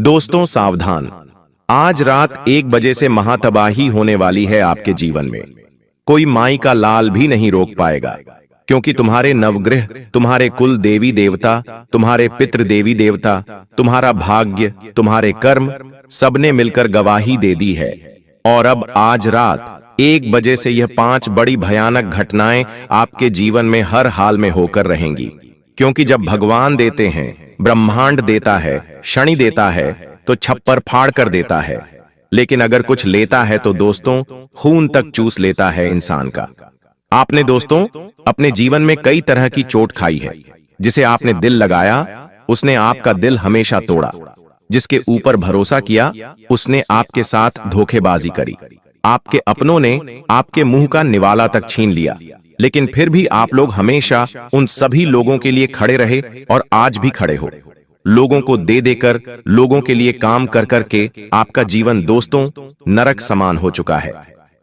दोस्तों सावधान, आज रात 1 बजे से महातबाही होने वाली है आपके जीवन में। कोई माई का लाल भी नहीं रोक पाएगा, क्योंकि तुम्हारे नवग्रह, तुम्हारे कुल देवी देवता, तुम्हारे पितृ देवी देवता, तुम्हारा भाग्य, तुम्हारे कर्म, सबने मिलकर गवाही दे दी है। और अब आज रात 1 बजे से यह 5 बड़ी भयानक घटनाएं आपके जीवन में हर हाल में होकर रहेंगी। क्योंकि जब भगवान देते हैं, ब्रह्मांड देता है, शनि देता है, तो छप्पर फाड़ कर देता है। लेकिन अगर कुछ लेता है तो दोस्तों खून तक चूस लेता है इंसान का। आपने दोस्तों अपने जीवन में कई तरह की चोट खाई है। जिसे आपने दिल लगाया उसने आपका दिल हमेशा तोड़ा। जिसके ऊपर भरोसा किया उसने आपके साथ धोखेबाजी करी। आपके अपनों ने आपके मुंह का निवाला तक छीन लिया। लेकिन फिर भी आप लोग हमेशा उन सभी लोगों के लिए खड़े रहे और आज भी खड़े हो। लोगों को दे देकर, लोगों के लिए काम कर करके आपका जीवन दोस्तों नरक समान हो चुका है।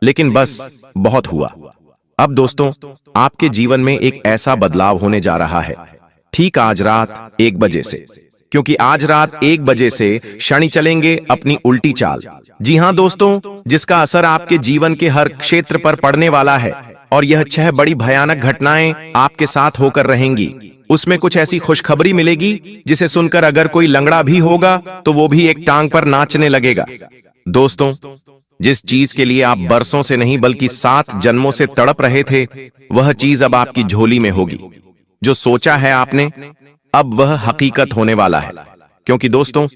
लेकिन बस बहुत हुआ। अब दोस्तों आपके जीवन में एक ऐसा बदलाव होने जा रहा है, ठीक आज रात 1 बजे से। क्योंकि आज रात 1 बजे से शनि चलेंगे अपनी उल्टी चाल। जी हां दोस्तों, जिसका असर आपके जीवन के हर क्षेत्र पर पड़ने वाला है। और यह 6 बड़ी भयानक घटनाएं आपके साथ होकर रहेंगी। उसमें कुछ ऐसी खुशखबरी मिलेगी जिसे सुनकर अगर कोई लंगड़ा भी होगा तो वो भी एक टांग पर नाचने लगेगा। दोस्तों जिस चीज के लिए आप बरसों से नहीं बल्कि 7 जन्मों से तड़प रहे थे, वह चीज अब आपकी झोली में होगी। जो सोचा है आपने, अब वह हकीकत होने वाला है। क्योंकि दोस्तों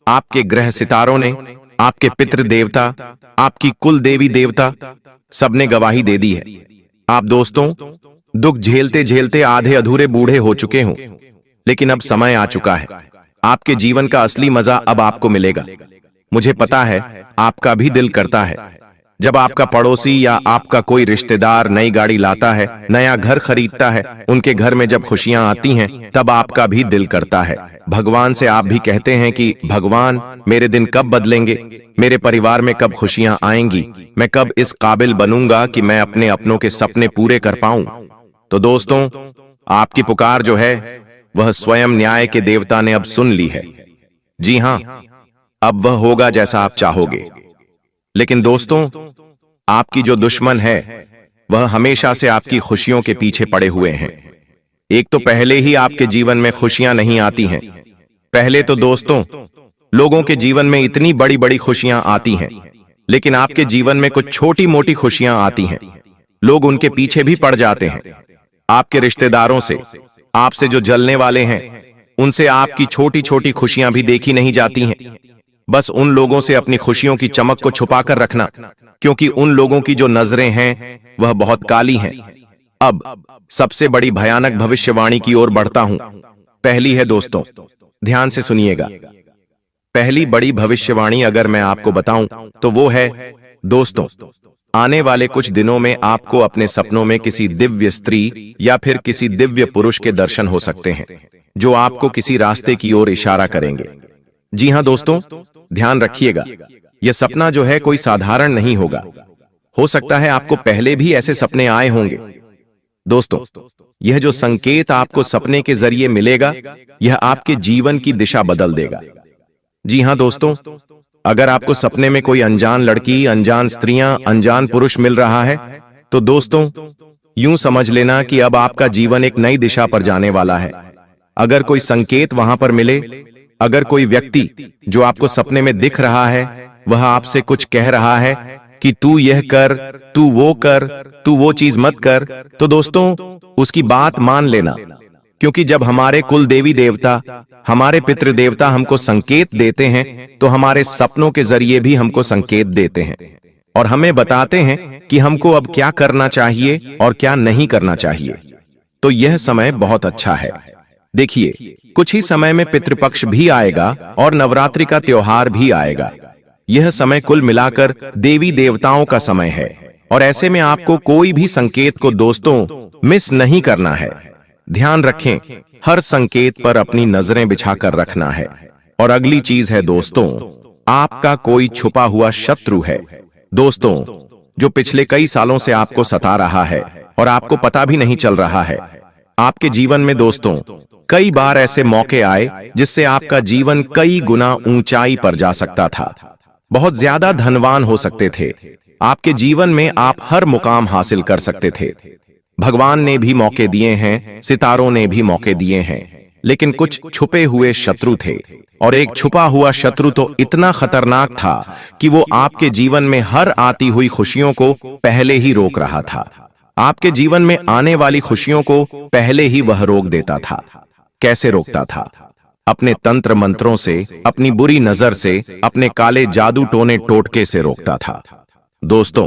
आपके ग्रह सितारों ने, आपके पितृ देवता, आपकी कुल देवी देवता, सबने गवाही दे दी है। आप दोस्तों दुख झेलते झेलते आधे अधूरे बूढ़े हो चुके हों। लेकिन अब समय आ चुका है। आपके जीवन का असली मजा अब आपको मिलेगा। मुझे पता है आपका भी दिल करता है जब आपका पड़ोसी या आपका कोई रिश्तेदार नई गाड़ी लाता है, नया घर खरीदता है, उनके घर में जब खुशियां आती हैं, तब आपका भी दिल करता है। भगवान से आप भी कहते हैं कि भगवान मेरे दिन कब बदलेंगे, मेरे परिवार में कब खुशियां आएंगी, मैं कब इस काबिल बनूंगा कि मैं अपने अपनों के सपने पूरे कर पाऊं। तो दोस्तों आपकी पुकार जो है वह स्वयं न्याय के देवता ने अब सुन ली है। जी हां, अब वह होगा जैसा आप चाहोगे। लेकिन दोस्तों आपकी जो दुश्मन है वह हमेशा से आपकी खुशियों के पीछे पड़े हुए हैं। एक तो पहले ही आपके जीवन में खुशियां नहीं आती हैं। पहले तो दोस्तों लोगों के जीवन में इतनी बड़ी बड़ी खुशियां आती हैं, लेकिन आपके जीवन में कुछ छोटी मोटी खुशियां आती हैं। लोग उनके पीछे भी पड़ जाते हैं। आपके रिश्तेदारों से, आपसे जो जलने वाले हैं, उनसे आपकी छोटी छोटी खुशियां भी देखी नहीं जाती हैं। बस उन लोगों से अपनी खुशियों की चमक को छुपाकर रखना, क्योंकि उन लोगों की जो नजरें हैं वह बहुत काली हैं। अब सबसे बड़ी भयानक भविष्यवाणी की ओर बढ़ता हूं। पहली है दोस्तों, ध्यान से सुनिएगा। पहली बड़ी भविष्यवाणी अगर मैं आपको बताऊं तो वो है दोस्तों, आने वाले कुछ दिनों में आपको अपने सपनों में किसी दिव्य स्त्री या फिर किसी दिव्य पुरुष के दर्शन हो सकते हैं, जो आपको किसी रास्ते की ओर इशारा करेंगे। जी हां दोस्तों, ध्यान रखिएगा, यह सपना जो है कोई साधारण नहीं होगा। हो सकता है आपको पहले भी ऐसे सपने आए होंगे। दोस्तों यह जो संकेत आपको सपने के जरिए मिलेगा, यह आपके जीवन की दिशा बदल देगा। जी हां दोस्तों, अगर आपको सपने में कोई अनजान लड़की, अनजान स्त्रियां, अनजान पुरुष मिल रहा है, तो दोस्तों यूं समझ लेना कि अब आपका जीवन एक नई दिशा पर जाने वाला है। अगर कोई संकेत वहां पर मिले, अगर कोई व्यक्ति जो आपको सपने में दिख रहा है वह आपसे कुछ कह रहा है कि तू यह कर, तू वो कर, तू वो चीज मत कर, तो दोस्तों उसकी बात मान लेना। क्योंकि जब हमारे कुल देवी देवता, हमारे पितृ देवता हमको संकेत देते हैं, तो हमारे सपनों के जरिए भी हमको संकेत देते हैं और हमें बताते हैं कि हमको अब क्या करना चाहिए और क्या नहीं करना चाहिए। तो यह समय बहुत अच्छा है। देखिए कुछ ही समय में पितृपक्ष भी आएगा और नवरात्रि का त्योहार भी आएगा। यह समय कुल मिलाकर देवी देवताओं का समय है और ऐसे में आपको कोई भी संकेत को दोस्तों मिस नहीं करना है। ध्यान रखें, हर संकेत पर अपनी नजरें बिछाकर रखना है। और अगली चीज है दोस्तों, आपका कोई छुपा हुआ शत्रु है दोस्तों, जो पिछले कई सालों से आपको सता रहा है और आपको पता भी नहीं चल रहा है। आपके जीवन में दोस्तों कई बार ऐसे मौके आए जिससे आपका जीवन कई गुना ऊंचाई पर जा सकता था। बहुत ज्यादा धनवान हो सकते थे। आपके जीवन में आप हर मुकाम हासिल कर सकते थे। भगवान ने भी मौके दिए हैं, सितारों ने भी मौके दिए हैं, लेकिन कुछ छुपे हुए शत्रु थे। और एक छुपा हुआ शत्रु तो इतना खतरनाक था कि वो आपके जीवन में हर आती हुई खुशियों को पहले ही रोक रहा था। आपके जीवन में आने वाली खुशियों को पहले ही वह रोक देता था। कैसे रोकता था? अपने तंत्र मंत्रों से, अपनी बुरी नजर से, अपने काले जादू टोने टोटके से रोकता था। दोस्तों,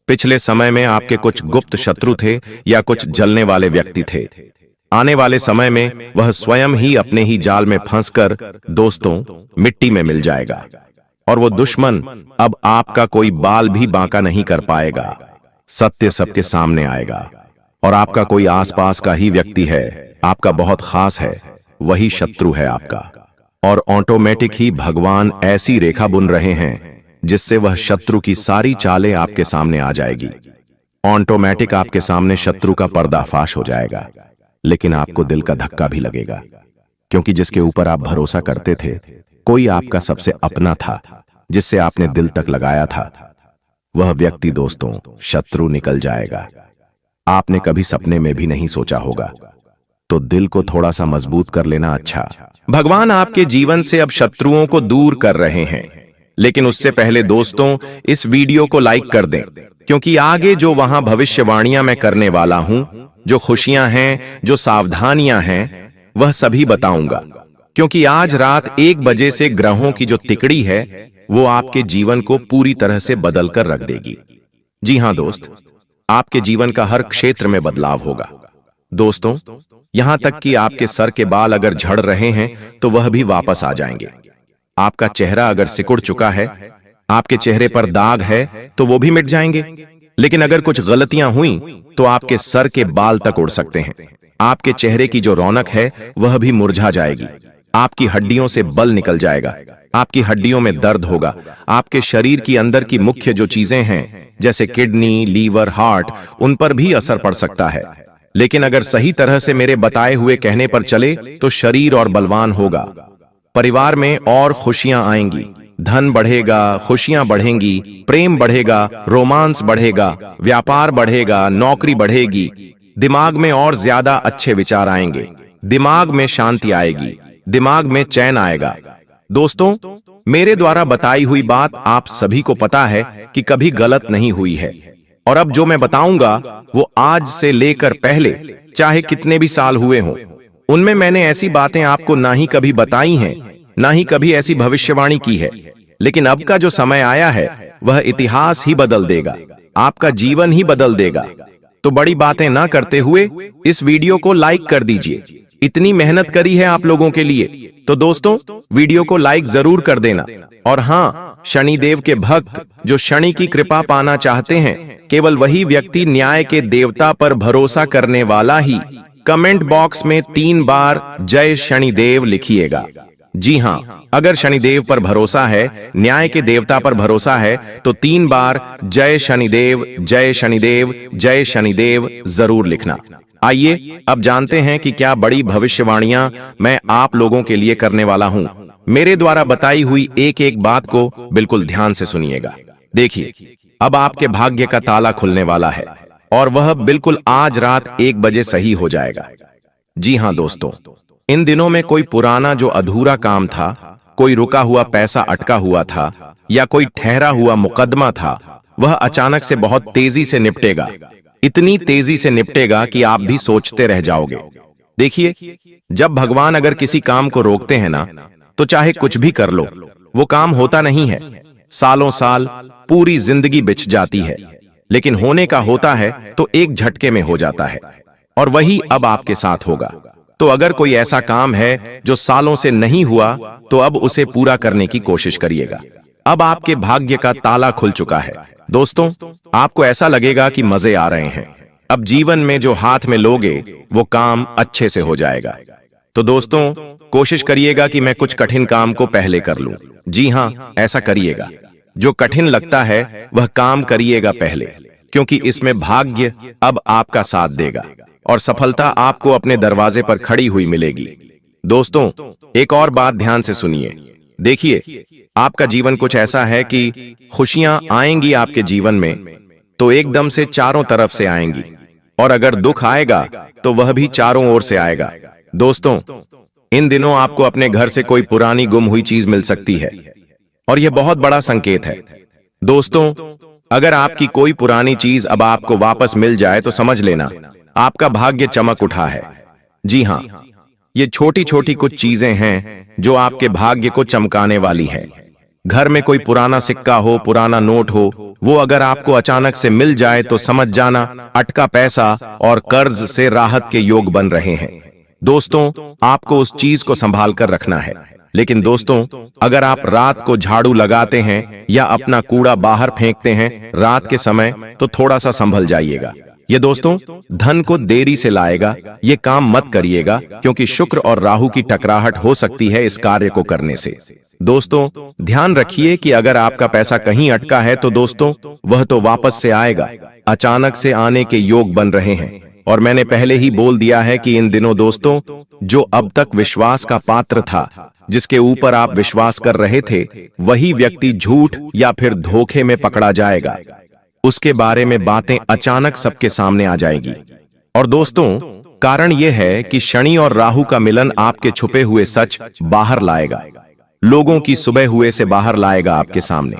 पिछले समय में आपके कुछ गुप्त शत्रु थे या कुछ जलने वाले व्यक्ति थे। आने वाले समय में वह स्वयं ही अपने ही जाल में फंसकर दोस्तों मिट्टी में मिल जाएगा। और वो दुश्मन अब आपका कोई बाल भी बांका नहीं कर पाएगा। सत्य सबके सामने आएगा और आपका कोई आसपास का ही व्यक्ति है, आपका बहुत खास है, वही शत्रु है आपका। और ऑटोमेटिक ही भगवान ऐसी रेखा बुन रहे हैं जिससे वह शत्रु की सारी चालें आपके सामने आ जाएगी। ऑटोमेटिक आपके सामने शत्रु का पर्दाफाश हो जाएगा। लेकिन आपको दिल का धक्का भी लगेगा, क्योंकि जिसके ऊपर आप भरोसा करते थे, कोई आपका सबसे अपना था, जिससे आपने दिल तक लगाया था, वह व्यक्ति दोस्तों शत्रु निकल जाएगा। आपने कभी सपने में भी नहीं सोचा होगा। तो दिल को थोड़ा सा मजबूत कर लेना अच्छा। भगवान आपके जीवन से अब शत्रुओं को दूर कर रहे हैं। लेकिन उससे पहले दोस्तों इस वीडियो को लाइक कर दें, क्योंकि आगे जो वहां भविष्यवाणियां मैं करने वाला हूं, जो खुशियां हैं, जो सावधानियां हैं, वह सभी बताऊंगा। क्योंकि आज रात 1 बजे से ग्रहों की जो तिकड़ी है वो आपके जीवन को पूरी तरह से बदल कर रख देगी। जी हां दोस्त, आपके जीवन का हर क्षेत्र में बदलाव होगा। दोस्तों, यहां तक कि आपके सर के बाल अगर झड़ रहे हैं तो वह भी वापस आ जाएंगे। आपका चेहरा अगर सिकुड़ चुका है, आपके चेहरे पर दाग है, तो वो भी मिट जाएंगे। लेकिन अगर कुछ गलतियां हुई तो आपके सर के बाल तक उड़ सकते हैं। आपके चेहरे की जो रौनक है वह भी मुरझा जाएगी। आपकी हड्डियों से बल निकल जाएगा। आपकी हड्डियों में दर्द होगा। आपके शरीर की अंदर की मुख्य जो चीजें हैं, जैसे किडनी, लीवर, हार्ट, उन पर भी असर पड़ सकता है। लेकिन अगर सही तरह से मेरे बताए हुए कहने पर चले तो शरीर और बलवान होगा। परिवार में और खुशियां आएंगी, धन बढ़ेगा, खुशियां बढ़ेंगी, प्रेम बढ़ेगा, रोमांस बढ़ेगा, व्यापार बढ़ेगा, नौकरी बढ़ेगी, दिमाग में और ज्यादा अच्छे विचार आएंगे, दिमाग में शांति आएगी, दिमाग में चैन आएगा। दोस्तों, मेरे द्वारा बताई हुई बात आप सभी को पता है कि कभी गलत नहीं हुई है। और अब जो मैं बताऊंगा वो आज से लेकर पहले चाहे कितने भी साल हुए हों, उनमें मैंने ऐसी बातें आपको ना ही कभी बताई हैं, ना ही कभी ऐसी भविष्यवाणी की है। लेकिन अब का जो समय आया है वह इतिहास ही बदल देगा, आपका जीवन ही बदल देगा। तो बड़ी बातें ना करते हुए इस वीडियो को लाइक कर दीजिए। इतनी मेहनत करी है आप लोगों के लिए, तो दोस्तों वीडियो को लाइक जरूर कर देना। और हाँ, शनिदेव के भक्त जो शनि की कृपा पाना चाहते हैं, केवल वही व्यक्ति न्याय के देवता पर भरोसा करने वाला ही कमेंट बॉक्स में 3 बार जय शनिदेव लिखिएगा। जी हाँ, अगर शनिदेव पर भरोसा है, न्याय के देवता पर भरोसा है, तो 3 बार जय शनिदेव, जय शनिदेव, जय शनिदेव जरूर लिखना। आइए अब जानते हैं कि क्या बड़ी भविष्यवाणियां मैं आप लोगों के लिए करने वाला हूं। मेरे द्वारा बताई हुई एक एक बात को बिल्कुल ध्यान से सुनिएगा। देखिए, अब आपके भाग्य का ताला खुलने वाला है और वह बिल्कुल आज रात 1 बजे सही हो जाएगा। जी हां दोस्तों, इन दिनों में कोई पुराना जो अधूरा काम था, कोई रुका हुआ पैसा अटका हुआ था या कोई ठहरा हुआ मुकदमा था, वह अचानक से बहुत तेजी से निपटेगा। इतनी तेजी से निपटेगा कि आप भी सोचते रह जाओगे। देखिए, जब भगवान अगर किसी काम को रोकते हैं ना, तो चाहे कुछ भी कर लो, वो काम होता नहीं है। सालों साल, पूरी जिंदगी बिछ जाती है। लेकिन होने का होता है तो एक झटके में हो जाता है, और वही अब आपके साथ होगा। तो अगर कोई ऐसा काम है जो सालों से नहीं हुआ, तो अब उसे पूरा करने की कोशिश करिएगा। अब आपके भाग्य का ताला खुल चुका है। दोस्तों, आपको ऐसा लगेगा कि मजे आ रहे हैं। अब जीवन में जो हाथ में लोगे वो काम अच्छे से हो जाएगा। तो दोस्तों, कोशिश करिएगा कि मैं कुछ कठिन काम को पहले कर लूं। जी हां, ऐसा करिएगा। जो कठिन लगता है वह काम करिएगा पहले, क्योंकि इसमें भाग्य अब आपका साथ देगा। और सफलता आपको अपने दरवाजे पर खड़ी हुई मिलेगी। दोस्तों, एक और बात ध्यान से सुनिए। देखिए, आपका जीवन कुछ ऐसा है कि खुशियां आएंगी आपके जीवन में तो एकदम से चारों तरफ से आएंगी, और अगर दुख आएगा तो वह भी चारों ओर से आएगा। दोस्तों, इन दिनों आपको अपने घर से कोई पुरानी गुम हुई चीज मिल सकती है, और यह बहुत बड़ा संकेत है। दोस्तों, अगर आपकी कोई पुरानी चीज अब आपको वापस मिल जाए तो समझ लेना आपका भाग्य चमक उठा है। जी हां, ये छोटी छोटी कुछ चीजें हैं जो आपके भाग्य को चमकाने वाली हैं। घर में कोई पुराना सिक्का हो, पुराना नोट हो, वो अगर आपको अचानक से मिल जाए तो समझ जाना अटका पैसा और कर्ज से राहत के योग बन रहे हैं। दोस्तों, आपको उस चीज को संभाल कर रखना है। लेकिन दोस्तों, अगर आप रात को झाड़ू लगाते हैं या अपना कूड़ा बाहर फेंकते हैं रात के समय, तो थोड़ा सा संभल जाइएगा। ये दोस्तों धन को देरी से लाएगा। ये काम मत करिएगा, क्योंकि शुक्र और राहु की टकराहट हो सकती है इस कार्य को करने से। दोस्तों, ध्यान रखिए कि अगर आपका पैसा कहीं अटका है तो दोस्तों वह तो वापस से आएगा। अचानक से आने के योग बन रहे हैं, और मैंने पहले ही बोल दिया है कि इन दिनों दोस्तों जो अब तक विश्वास का पात्र था, जिसके ऊपर आप विश्वास कर रहे थे, वही व्यक्ति झूठ या फिर धोखे में पकड़ा जाएगा। उसके बारे में बातें अचानक सबके सामने आ जाएगी। और दोस्तों, कारण यह है कि शनि और राहु का मिलन आपके छुपे हुए सच बाहर लाएगा, लोगों की सुबह हुए से बाहर लाएगा आपके सामने।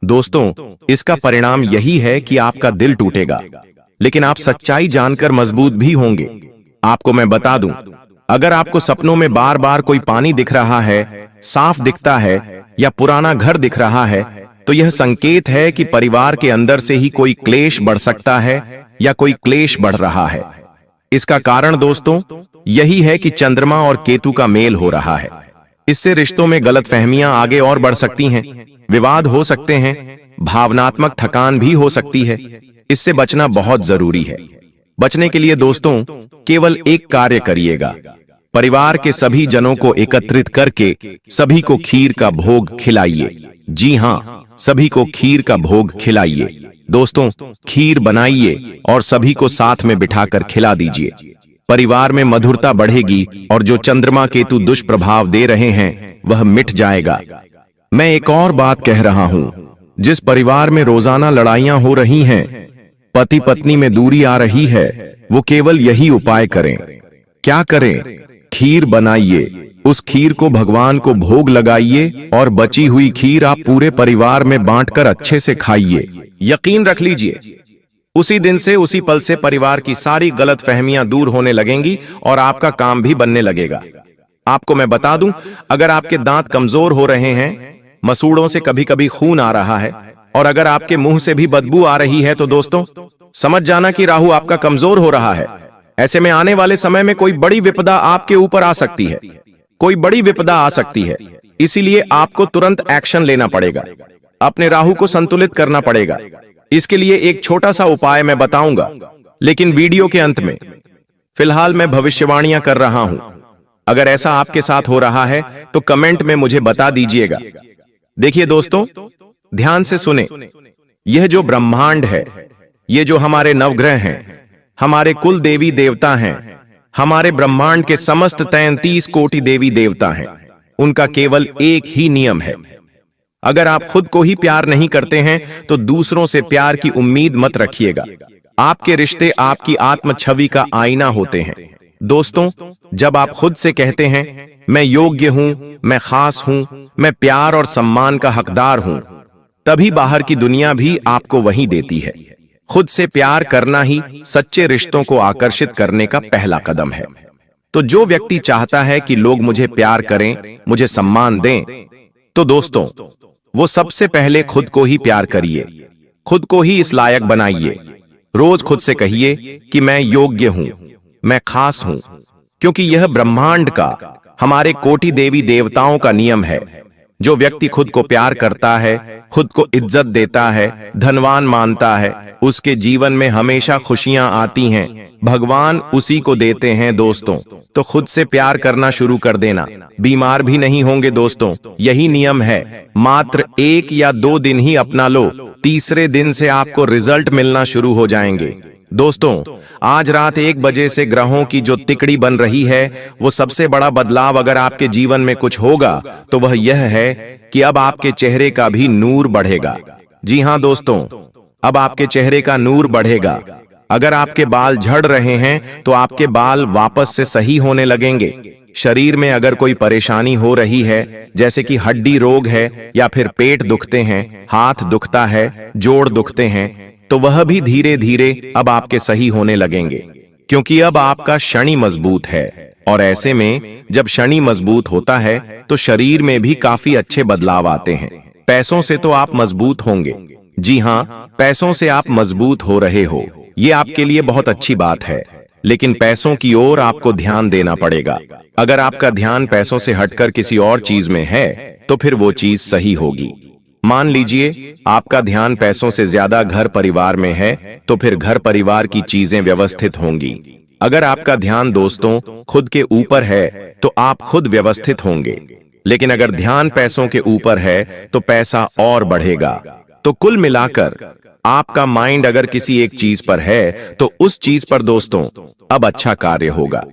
दोस्तों, इसका परिणाम यही है कि आपका दिल टूटेगा, लेकिन आप सच्चाई जानकर मजबूत भी होंगे। आपको मैं बता दूं, अगर आपको सपनों में बार बार कोई पानी दिख रहा है, साफ दिखता है, या पुराना घर दिख रहा है, तो यह संकेत है कि परिवार के अंदर से ही कोई क्लेश बढ़ सकता है या कोई क्लेश बढ़ रहा है। इसका कारण दोस्तों यही है कि चंद्रमा और केतु का मेल हो रहा है। इससे रिश्तों में गलतफहमियां आगे और बढ़ सकती हैं, विवाद हो सकते हैं, भावनात्मक थकान भी हो सकती है। इससे बचना बहुत जरूरी है। बचने के लिए दोस्तों केवल एक कार्य करिएगा, परिवार के सभी जनों को एकत्रित करके सभी को खीर का भोग खिलाइए। जी हां, सभी को खीर का भोग खिलाइए। दोस्तों, खीर बनाइए और सभी को साथ में बिठाकर खिला दीजिए। परिवार में मधुरता बढ़ेगी और जो चंद्रमा केतु दुष्प्रभाव दे रहे हैं वह मिट जाएगा। मैं एक और बात कह रहा हूं, जिस परिवार में रोजाना लड़ाइयां हो रही हैं, पति पत्नी में दूरी आ रही है, वो केवल यही उपाय करें। क्या करें? खीर बनाइए, उस खीर को भगवान को भोग लगाइए और बची हुई खीर आप पूरे परिवार में बांटकर अच्छे से खाइए। यकीन रख लीजिए, उसी दिन से, उसी पल से परिवार की सारी गलतफहमियां दूर होने लगेंगी और आपका काम भी बनने लगेगा। आपको मैं बता दूं, अगर आपके दांत कमजोर हो रहे हैं, मसूड़ों से कभी कभी खून आ रहा है, और अगर आपके मुंह से भी बदबू आ रही है, तो दोस्तों समझ जाना कि राहु आपका कमजोर हो रहा है। ऐसे में आने वाले समय में कोई बड़ी विपदा आपके ऊपर आ सकती है, कोई बड़ी विपदा आ सकती है। इसीलिए आपको तुरंत एक्शन लेना पड़ेगा, अपने राहु को संतुलित करना पड़ेगा। इसके लिए एक छोटा सा उपाय मैं बताऊंगा, लेकिन वीडियो के अंत में। फिलहाल मैं भविष्यवाणियां कर रहा हूं, अगर ऐसा आपके साथ हो रहा है तो कमेंट में मुझे बता दीजिएगा। देखिए दोस्तों, ध्यान से सुने। यह जो ब्रह्मांड है, ये जो हमारे नवग्रह हैं, हमारे कुल देवी देवता हैं, हमारे ब्रह्मांड के समस्त 33 कोटि देवी देवता हैं, उनका केवल एक ही नियम है। अगर आप खुद को ही प्यार नहीं करते हैं तो दूसरों से प्यार की उम्मीद मत रखिएगा। आपके रिश्ते आपकी आत्म छवि का आईना होते हैं। दोस्तों, जब आप खुद से कहते हैं मैं योग्य हूं, मैं खास हूं, मैं प्यार और सम्मान का हकदार हूं, तभी बाहर की दुनिया भी आपको वही देती है। खुद से प्यार करना ही सच्चे रिश्तों को आकर्षित करने का पहला कदम है। तो जो व्यक्ति चाहता है कि लोग मुझे प्यार करें, मुझे सम्मान दें, तो दोस्तों वो सबसे पहले खुद को ही प्यार करिए, खुद को ही इस लायक बनाइए। रोज खुद से कहिए कि मैं योग्य हूं, मैं खास हूं, क्योंकि यह ब्रह्मांड का, हमारे कोटि देवी देवताओं का नियम है। जो व्यक्ति खुद को प्यार करता है, खुद को इज्जत देता है, धनवान मानता है, उसके जीवन में हमेशा खुशियां आती हैं। भगवान उसी को देते हैं दोस्तों। तो खुद से प्यार करना शुरू कर देना, बीमार भी नहीं होंगे दोस्तों। यही नियम है। मात्र 1 या 2 दिन ही अपना लो, तीसरे दिन से आपको रिजल्ट मिलना शुरू हो जाएंगे। दोस्तों, आज रात 1 बजे से ग्रहों की जो तिकड़ी बन रही है, वो सबसे बड़ा बदलाव अगर आपके जीवन में कुछ होगा तो वह यह है कि अब आपके चेहरे का भी नूर बढ़ेगा। जी हां दोस्तों, अब आपके चेहरे का नूर बढ़ेगा। अगर आपके बाल झड़ रहे हैं तो आपके बाल वापस से सही होने लगेंगे। शरीर में अगर कोई परेशानी हो रही है, जैसे कि हड्डी रोग है या फिर पेट दुखते हैं, हाथ दुखता है, जोड़ दुखते हैं, तो वह भी धीरे धीरे अब आपके सही होने लगेंगे, क्योंकि अब आपका शनि मजबूत है। और ऐसे में जब शनि मजबूत होता है तो शरीर में भी काफी अच्छे बदलाव आते हैं। पैसों से तो आप मजबूत होंगे। जी हां, पैसों से आप मजबूत हो रहे हो, ये आपके लिए बहुत अच्छी बात है। लेकिन पैसों की ओर आपको ध्यान देना पड़ेगा। अगर आपका ध्यान पैसों से हटकर किसी और चीज में है तो फिर वो चीज सही होगी। मान लीजिए आपका ध्यान पैसों से ज्यादा घर परिवार में है, तो फिर घर परिवार की चीजें व्यवस्थित होंगी। अगर आपका ध्यान दोस्तों खुद के ऊपर है तो आप खुद व्यवस्थित होंगे। लेकिन अगर ध्यान पैसों के ऊपर है तो पैसा और बढ़ेगा। तो कुल मिलाकर आपका माइंड अगर किसी एक चीज पर है तो उस चीज पर दोस्तों अब अच्छा कार्य होगा।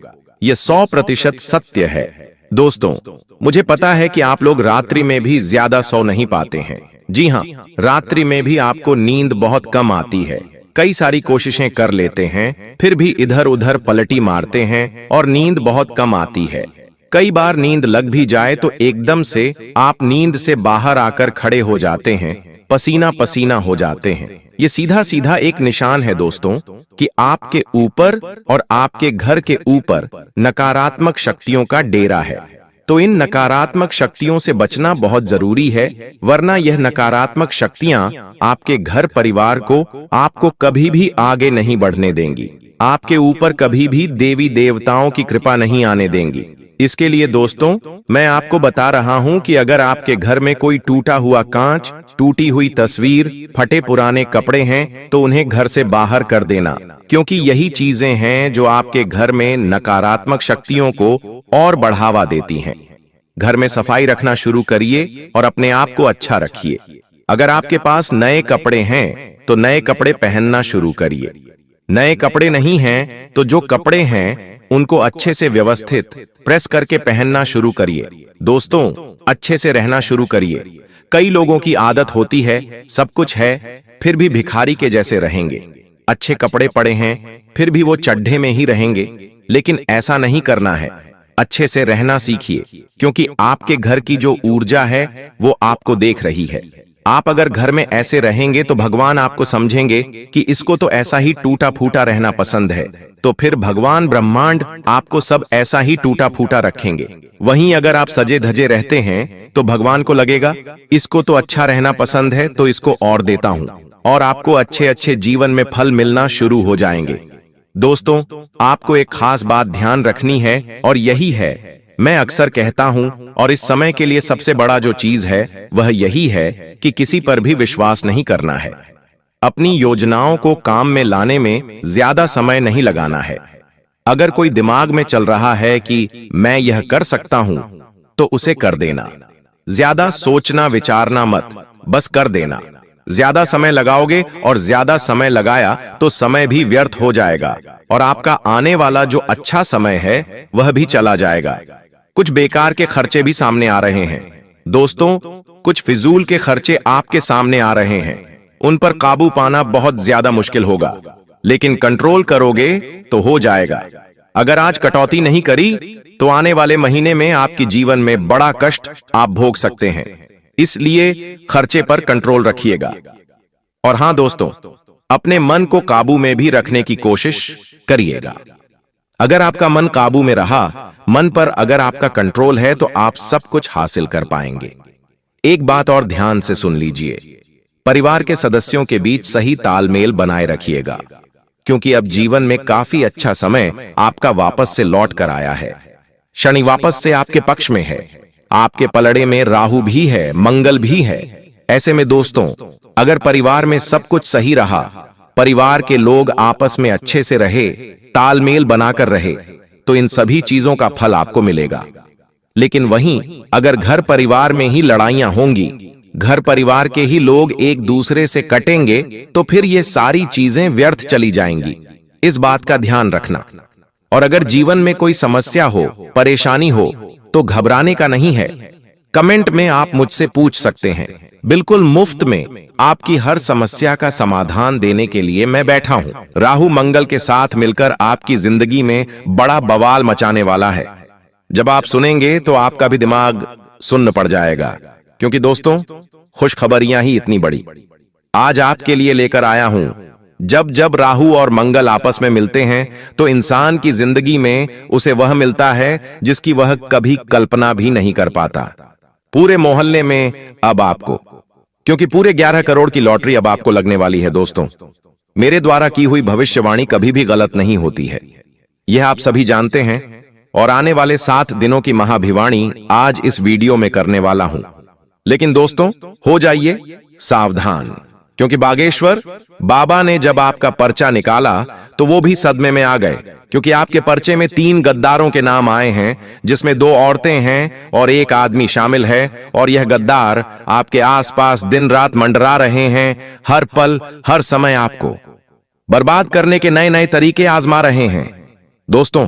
यह 100% सत्य है। दोस्तों, मुझे पता है कि आप लोग रात्रि में भी ज्यादा सो नहीं पाते हैं। जी हां, रात्रि में भी आपको नींद बहुत कम आती है। कई सारी कोशिशें कर लेते हैं, फिर भी इधर उधर पलटी मारते हैं और नींद बहुत कम आती है। कई बार नींद लग भी जाए तो एकदम से आप नींद से बाहर आकर खड़े हो जाते हैं, पसीना पसीना हो जाते हैं। ये सीधा सीधा एक निशान है दोस्तों कि आपके ऊपर और आपके घर के ऊपर नकारात्मक शक्तियों का डेरा है। तो इन नकारात्मक शक्तियों से बचना बहुत जरूरी है, वरना यह नकारात्मक शक्तियां आपके घर परिवार को आपको कभी भी आगे नहीं बढ़ने देंगी। आपके ऊपर कभी भी देवी देवताओं की कृपा नहीं आने देंगी। इसके लिए दोस्तों मैं आपको बता रहा हूं कि अगर आपके घर में कोई टूटा हुआ कांच, टूटी हुई तस्वीर, फटे पुराने कपड़े हैं तो उन्हें घर से बाहर कर देना, क्योंकि यही चीजें हैं जो आपके घर में नकारात्मक शक्तियों को और बढ़ावा देती हैं। घर में सफाई रखना शुरू करिए और अपने आप को अच्छा रखिए। अगर आपके पास नए कपड़े हैं तो नए कपड़े पहनना शुरू करिए। नए कपड़े नहीं हैं तो जो कपड़े हैं उनको अच्छे से व्यवस्थित प्रेस करके पहनना शुरू करिए। दोस्तों, अच्छे से रहना शुरू करिए। कई लोगों की आदत होती है, सब कुछ है फिर भी भिखारी के जैसे रहेंगे। अच्छे कपड़े पड़े हैं फिर भी वो चड्ढे में ही रहेंगे। लेकिन ऐसा नहीं करना है। अच्छे से रहना सीखिए, क्योंकि आपके घर की जो ऊर्जा है वो आपको देख रही है। आप अगर घर में ऐसे रहेंगे तो भगवान आपको समझेंगे कि इसको तो ऐसा ही टूटा फूटा रहना पसंद है, तो फिर भगवान ब्रह्मांड आपको सब ऐसा ही टूटा फूटा रखेंगे। वहीं अगर आप सजे धजे रहते हैं तो भगवान को लगेगा इसको तो अच्छा रहना पसंद है तो इसको और देता हूं, और आपको अच्छे अच्छे जीवन में फल मिलना शुरू हो जाएंगे। दोस्तों, आपको एक खास बात ध्यान रखनी है और यही है, मैं अक्सर कहता हूं और इस समय के लिए सबसे बड़ा जो चीज है वह यही है कि किसी पर भी विश्वास नहीं करना है। अपनी योजनाओं को काम में लाने में ज्यादा समय नहीं लगाना है। अगर कोई दिमाग में चल रहा है कि मैं यह कर सकता हूं तो उसे कर देना। ज्यादा सोचना विचारना मत, बस कर देना। ज्यादा समय लगाओगे और ज्यादा समय लगाया तो समय भी व्यर्थ हो जाएगा और आपका आने वाला जो अच्छा समय है वह भी चला जाएगा। कुछ बेकार के खर्चे भी सामने आ रहे हैं। दोस्तों, कुछ फिजूल के खर्चे आपके सामने आ रहे हैं। उन पर काबू पाना बहुत ज्यादा मुश्किल होगा, लेकिन कंट्रोल करोगे तो हो जाएगा। अगर आज कटौती नहीं करी तो आने वाले महीने में आपके जीवन में बड़ा कष्ट आप भोग सकते हैं। इसलिए खर्चे पर कंट्रोल रखिएगा। और हां दोस्तों, अपने मन को काबू में भी रखने की कोशिश करिएगा। अगर आपका मन काबू में रहा, मन पर अगर आपका कंट्रोल है तो आप सब कुछ हासिल कर पाएंगे। एक बात और ध्यान से सुन लीजिए, परिवार के सदस्यों के बीच सही तालमेल बनाए रखिएगा, क्योंकि अब जीवन में काफी अच्छा समय आपका वापस से लौट कर आया है। शनि वापस से आपके पक्ष में है, आपके पलड़े में राहु भी है, मंगल भी है। ऐसे में दोस्तों, अगर परिवार में सब कुछ सही रहा, परिवार के लोग आपस में अच्छे से रहे, तालमेल बनाकर रहे, तो इन सभी चीजों का फल आपको मिलेगा। लेकिन वहीं अगर घर परिवार में ही लड़ाइयां होंगी, घर परिवार के ही लोग एक दूसरे से कटेंगे, तो फिर ये सारी चीजें व्यर्थ चली जाएंगी। इस बात का ध्यान रखना। और अगर जीवन में कोई समस्या हो, परेशानी हो, तो घबराने का नहीं है। कमेंट में आप मुझसे पूछ सकते हैं। बिल्कुल मुफ्त में आपकी हर समस्या का समाधान देने के लिए मैं बैठा हूं। राहु मंगल के साथ मिलकर आपकी जिंदगी में बड़ा बवाल मचाने वाला है। जब आप सुनेंगे तो आपका भी दिमाग सुन्न पड़ जाएगा, क्योंकि दोस्तों, खुशखबरियां ही इतनी बड़ी आज आपके लिए लेकर आया हूं। जब जब राहु और मंगल आपस में मिलते हैं तो इंसान की जिंदगी में उसे वह मिलता है जिसकी वह कभी कल्पना भी नहीं कर पाता। पूरे मोहल्ले में अब आपको, क्योंकि पूरे 11 करोड़ की लॉटरी अब आपको लगने वाली है। दोस्तों, मेरे द्वारा की हुई भविष्यवाणी कभी भी गलत नहीं होती है, यह आप सभी जानते हैं। और आने वाले 7 दिनों की महाभिवाणी आज इस वीडियो में करने वाला हूं। लेकिन दोस्तों, हो जाइए सावधान, क्योंकि बागेश्वर बाबा ने जब आपका पर्चा निकाला तो वो भी सदमे में आ गए, क्योंकि आपके पर्चे में 3 गद्दारों के नाम आए हैं, जिसमें 2 औरतें हैं और 1 आदमी शामिल है। और यह गद्दार आपके आसपास दिन रात मंडरा रहे हैं, हर पल हर समय आपको बर्बाद करने के नए नए तरीके आजमा रहे हैं। दोस्तों,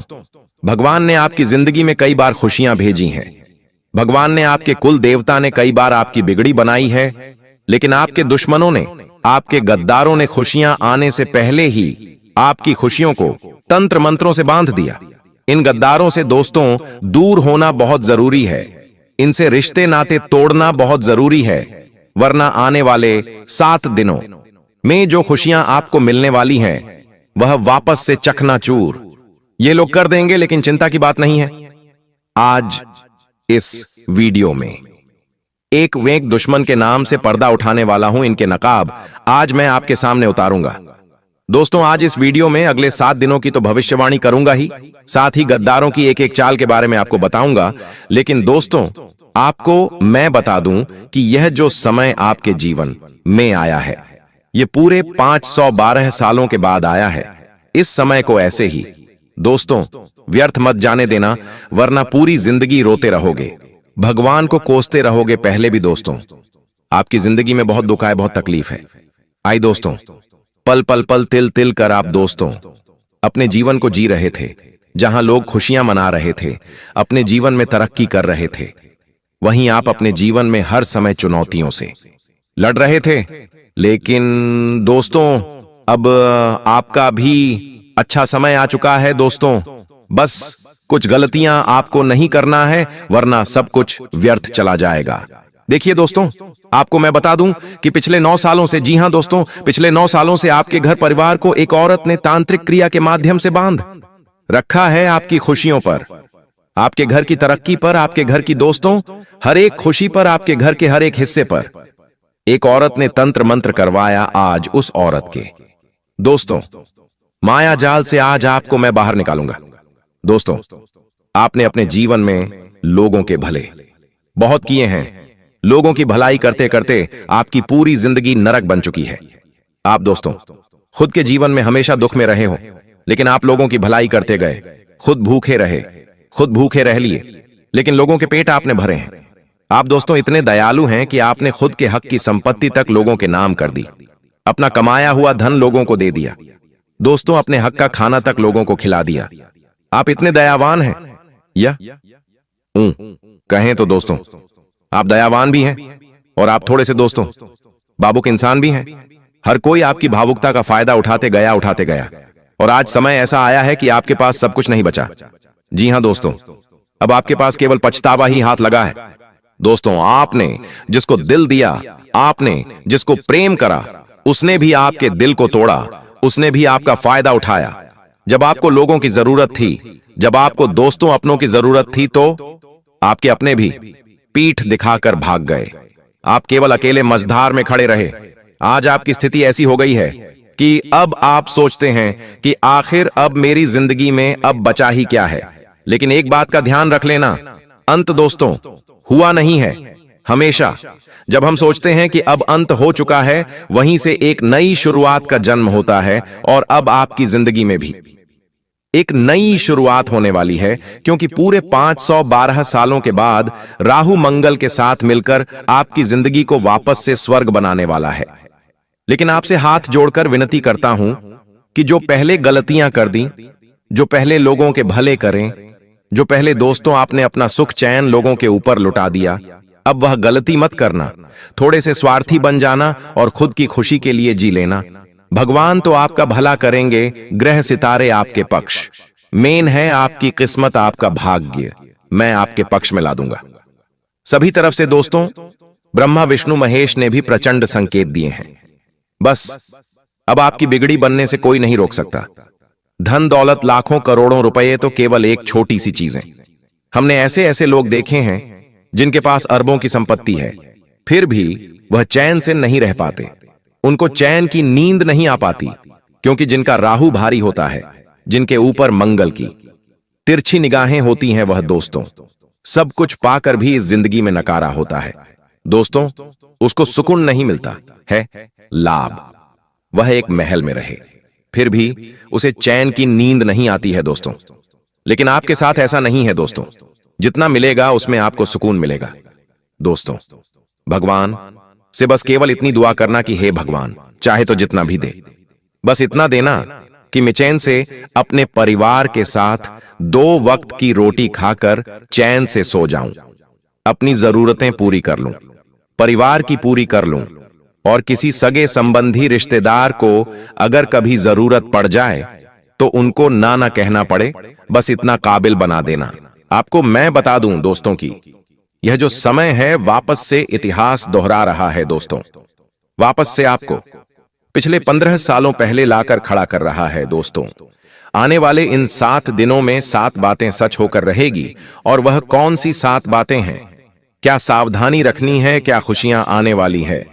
भगवान ने आपकी जिंदगी में कई बार खुशियां भेजी हैं। भगवान ने आपके कुल देवता ने कई बार आपकी बिगड़ी बनाई है, लेकिन आपके दुश्मनों ने, आपके गद्दारों ने खुशियां आने से पहले ही आपकी खुशियों को तंत्र मंत्रों से बांध दिया। इन गद्दारों से दोस्तों दूर होना बहुत जरूरी है। इनसे रिश्ते नाते तोड़ना बहुत जरूरी है, वरना आने वाले 7 दिनों में जो खुशियां आपको मिलने वाली हैं वह वापस से चकनाचूर ये लोग कर देंगे। लेकिन चिंता की बात नहीं है। आज इस वीडियो में एक वेक दुश्मन के नाम से पर्दा उठाने वाला हूं। इनके नकाब आज मैं आपके सामने उतारूंगा। दोस्तों, आज इस वीडियो में अगले 7 दिनों की तो भविष्यवाणी करूंगा ही, साथ ही गद्दारों की एक एक चाल के बारे में आपको बताऊंगा। लेकिन दोस्तों, आपको मैं बता दूं कि यह जो समय आपके जीवन में आया है, यह पूरे 512 सालों के बाद आया है। इस समय को ऐसे ही दोस्तों व्यर्थ मत जाने देना, वरना पूरी जिंदगी रोते रहोगे, भगवान को कोसते रहोगे। पहले भी दोस्तों आपकी जिंदगी में बहुत दुख है, बहुत तकलीफ है। आई दोस्तों, पल पल पल तिल तिल कर आप दोस्तों अपने जीवन को जी रहे थे। जहां लोग खुशियां मना रहे थे, अपने जीवन में तरक्की कर रहे थे, वहीं आप अपने जीवन में हर समय चुनौतियों से लड़ रहे थे। लेकिन दोस्तों, अब आपका भी अच्छा समय आ चुका है। दोस्तों, बस कुछ गलतियां आपको नहीं करना है, वरना सब कुछ व्यर्थ चला जाएगा। देखिए दोस्तों, आपको मैं बता दूं कि पिछले 9 सालों से, जी हां दोस्तों, पिछले 9 सालों से आपके घर परिवार को एक औरत ने तांत्रिक क्रिया के माध्यम से बांध रखा है। आपकी खुशियों पर, आपके घर की तरक्की पर, आपके घर की दोस्तों हर एक खुशी पर, आपके घर के हर एक हिस्से पर एक औरत ने तंत्र मंत्र करवाया। आज उस औरत के दोस्तों माया जाल से आज आपको मैं बाहर निकालूंगा। दोस्तों, आपने अपने जीवन में लोगों के भले बहुत किए हैं। लोगों की भलाई करते करते आपकी पूरी जिंदगी नरक बन चुकी है। आप दोस्तों खुद के जीवन में हमेशा दुख में रहे हो, लेकिन आप लोगों की भलाई करते गए। खुद भूखे रहे, खुद भूखे रह लिए, लेकिन लोगों के पेट आपने भरे हैं। आप दोस्तों इतने दयालु हैं कि आपने खुद के हक की संपत्ति तक लोगों के नाम कर दी, अपना कमाया हुआ धन लोगों को दे दिया। दोस्तों, अपने हक का खाना तक लोगों को खिला दिया। आप इतने दयावान हैं, या कहें तो दोस्तों आप दयावान भी हैं, और आप थोड़े से दोस्तों भावुक इंसान भी हैं। हर कोई आपकी भावुकता का फायदा उठाते गया, और आज समय ऐसा आया है कि आपके पास सब कुछ नहीं बचा। जी हां दोस्तों, अब आपके पास केवल पछतावा ही हाथ लगा है। दोस्तों, आपने जिसको दिल दिया, आपने जिसको प्रेम करा, उसने भी आपके दिल को तोड़ा, उसने भी आपका फायदा उठाया। जब आपको लोगों की जरूरत थी, जब आपको दोस्तों अपनों की जरूरत थी, तो आपके अपने भी पीठ दिखाकर भाग गए। आप केवल अकेले मझधार में खड़े रहे। आज आपकी स्थिति ऐसी हो गई है कि अब आप सोचते हैं कि आखिर अब मेरी जिंदगी में अब बचा ही क्या है। लेकिन एक बात का ध्यान रख लेना, अंत दोस्तों हुआ नहीं है। हमेशा जब हम सोचते हैं कि अब अंत हो चुका है, वहीं से एक नई शुरुआत का जन्म होता है। और अब आपकी जिंदगी में भी एक नई शुरुआत होने वाली है, क्योंकि पूरे 512 सालों के बाद राहु मंगल के साथ मिलकर आपकी जिंदगी को वापस से स्वर्ग बनाने वाला है। लेकिन आपसे हाथ जोड़कर विनती करता हूं कि जो पहले गलतियां कर दी, जो पहले लोगों के भले करें, जो पहले दोस्तों आपने अपना सुख चैन लोगों के ऊपर लुटा दिया, अब वह गलती मत करना। थोड़े से स्वार्थी बन जाना और खुद की खुशी के लिए जी लेना। भगवान तो आपका भला करेंगे, ग्रह सितारे आपके पक्ष। मेन है आपकी किस्मत, आपका भाग्य मैं आपके पक्ष में ला दूंगा। सभी तरफ से दोस्तों ब्रह्मा विष्णु महेश ने भी प्रचंड संकेत दिए हैं। बस अब आपकी बिगड़ी बनने से कोई नहीं रोक सकता। धन दौलत लाखों करोड़ों रुपए तो केवल एक छोटी सी चीजें। हमने ऐसे ऐसे लोग देखे हैं जिनके पास अरबों की संपत्ति है, फिर भी वह चैन से नहीं रह पाते। उनको चैन की नींद नहीं आ पाती, क्योंकि जिनका राहु भारी होता है, जिनके ऊपर मंगल की तिरछी निगाहें होती हैं, वह दोस्तों सब कुछ पाकर भी इस जिंदगी में नकारा होता है। दोस्तों उसको सुकून नहीं मिलता है, लाभ। वह एक महल में रहे, फिर भी उसे चैन की नींद नहीं आती है दोस्तों। लेकिन आपके साथ ऐसा नहीं है दोस्तों। जितना मिलेगा उसमें आपको सुकून मिलेगा। दोस्तों भगवान से बस केवल इतनी दुआ करना कि हे भगवान, चाहे तो जितना भी दे, बस इतना देना कि मैं चैन से अपने परिवार के साथ 2 वक्त की रोटी खाकर चैन से सो जाऊं, अपनी जरूरतें पूरी कर लूं, परिवार की पूरी कर लूं, और किसी सगे संबंधी रिश्तेदार को अगर कभी जरूरत पड़ जाए तो उनको ना कहना पड़े, बस इतना काबिल बना देना। आपको मैं बता दूं दोस्तों की यह जो समय है वापस से इतिहास दोहरा रहा है दोस्तों। वापस से आपको पिछले 15 सालों पहले लाकर खड़ा कर रहा है दोस्तों। आने वाले इन 7 दिनों में 7 बातें सच होकर रहेगी। और वह कौन सी 7 बातें हैं, क्या सावधानी रखनी है, क्या खुशियां आने वाली है,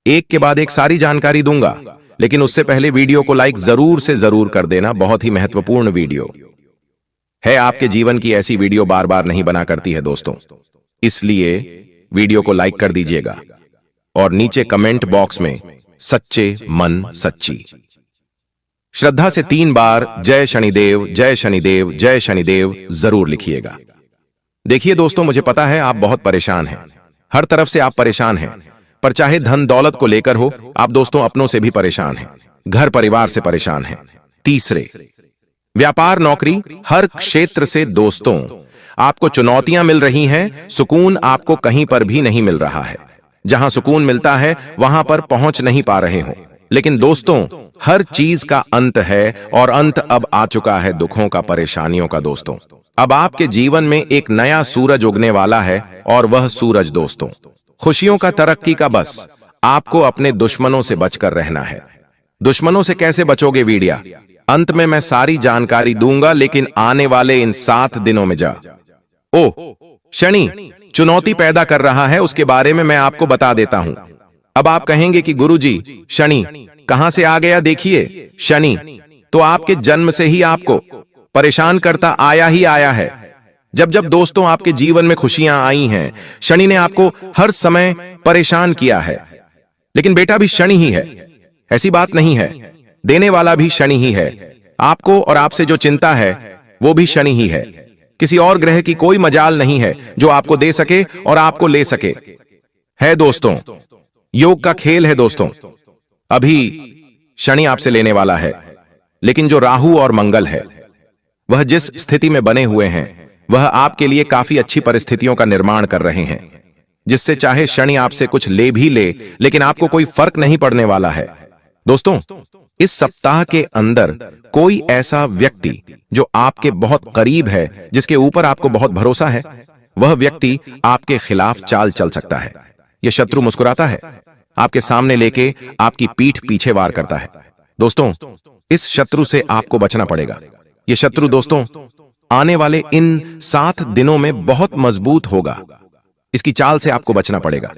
एक के बाद एक सारी जानकारी दूंगा। लेकिन उससे पहले वीडियो को लाइक जरूर से जरूर कर देना। बहुत ही महत्वपूर्ण वीडियो है। आपके जीवन की ऐसी वीडियो बार बार नहीं बना करती है दोस्तों, इसलिए वीडियो को लाइक कर दीजिएगा और नीचे कमेंट बॉक्स में सच्चे मन सच्ची श्रद्धा से 3 बार जय शनिदेव जय शनिदेव जय शनिदेव जरूर लिखिएगा। देखिए दोस्तों, मुझे पता है आप बहुत परेशान हैं, हर तरफ से आप परेशान हैं, पर चाहे धन दौलत को लेकर हो, आप दोस्तों अपनों से भी परेशान हैं, घर परिवार से परेशान हैं। तीसरे, व्यापार नौकरी हर क्षेत्र से दोस्तों आपको चुनौतियां मिल रही हैं, सुकून आपको कहीं पर भी नहीं मिल रहा है। जहां सुकून मिलता है वहां पर पहुंच नहीं पा रहे हो। लेकिन दोस्तों हर चीज का अंत है, और अंत अब आ चुका है दुखों का, परेशानियों का दोस्तों। अब आपके जीवन में एक नया सूरज उगने वाला है, और वह सूरज दोस्तों खुशियों का, तरक्की का। बस आपको अपने दुश्मनों से बचकर रहना है। दुश्मनों से कैसे बचोगे, वीडियो अंत में मैं सारी जानकारी दूंगा। लेकिन आने वाले इन 7 दिनों में शनि चुनौती पैदा कर रहा है, उसके बारे में मैं आपको बता देता हूं। अब आप कहेंगे कि गुरुजी शनि कहां से आ गया। देखिए, शनि तो आपके जन्म से ही आपको परेशान करता आया ही आया है। जब जब दोस्तों आपके जीवन में खुशियां आई हैं, शनि ने आपको हर समय परेशान किया है। लेकिन बेटा भी शनि ही है, ऐसी बात नहीं है। देने वाला भी शनि ही है। आपको और आपसे जो चिंता है वो भी शनि ही है। किसी और ग्रह की कोई मजाल नहीं है जो आपको दे सके और आपको ले सके। है दोस्तों, योग का खेल है दोस्तों। अभी शनि आपसे लेने वाला है, लेकिन जो राहु और मंगल है वह जिस स्थिति में बने हुए हैं, वह आपके लिए काफी अच्छी परिस्थितियों का निर्माण कर रहे हैं, जिससे चाहे शनि आपसे कुछ ले भी ले, लेकिन आपको कोई फर्क नहीं पड़ने वाला है। दोस्तों इस सप्ताह के अंदर कोई ऐसा व्यक्ति जो आपके बहुत करीब है, जिसके ऊपर आपको बहुत भरोसा है, वह व्यक्ति आपके खिलाफ चाल चल सकता है। यह शत्रु मुस्कुराता है, आपके सामने लेके आपकी पीठ पीछे वार करता है। दोस्तों इस शत्रु से आपको बचना पड़ेगा। यह शत्रु दोस्तों आने वाले इन 7 दिनों में बहुत मजबूत होगा। इसकी चाल से आपको बचना पड़ेगा।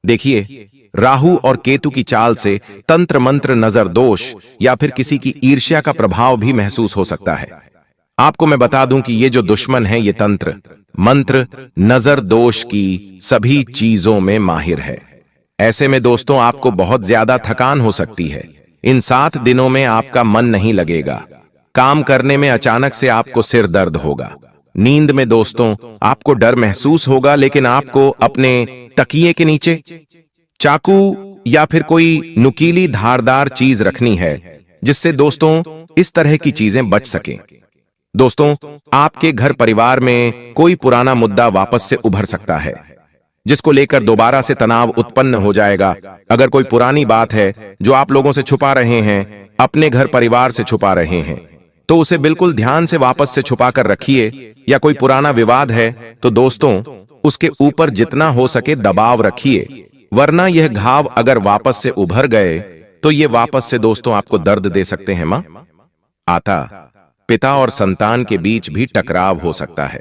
देखिए, राहु और केतु की चाल से तंत्र मंत्र, नजर दोष या फिर किसी की ईर्ष्या का प्रभाव भी महसूस हो सकता है। आपको मैं बता दूं कि ये जो दुश्मन है, ये तंत्र मंत्र, नजर दोष की सभी चीजों में माहिर है। ऐसे में दोस्तों आपको बहुत ज्यादा थकान हो सकती है। इन 7 दिनों में आपका मन नहीं लगेगा। काम करने में अचानक से आपको सिर दर्द होगा। नींद में दोस्तों आपको डर महसूस होगा, लेकिन आपको अपने तकिए के नीचे चाकू या फिर कोई नुकीली धारदार चीज रखनी है, जिससे दोस्तों इस तरह की चीजें बच सकें। दोस्तों, आपके घर परिवार में कोई पुराना मुद्दा वापस से उभर सकता है, जिसको लेकर दोबारा से तनाव उत्पन्न हो जाएगा। अगर कोई पुरानी बात है जो आप लोगों से छुपा रहे हैं, अपने घर परिवार से छुपा रहे हैं, तो उसे बिल्कुल ध्यान से वापस से छुपा कर रखिए। या कोई पुराना विवाद है तो दोस्तों उसके ऊपर जितना हो सके दबाव रखिए, वरना यह घाव अगर वापस से उभर गए तो ये वापस से दोस्तों आपको दर्द दे सकते हैं। मां, आता, पिता और संतान के बीच भी टकराव हो सकता है।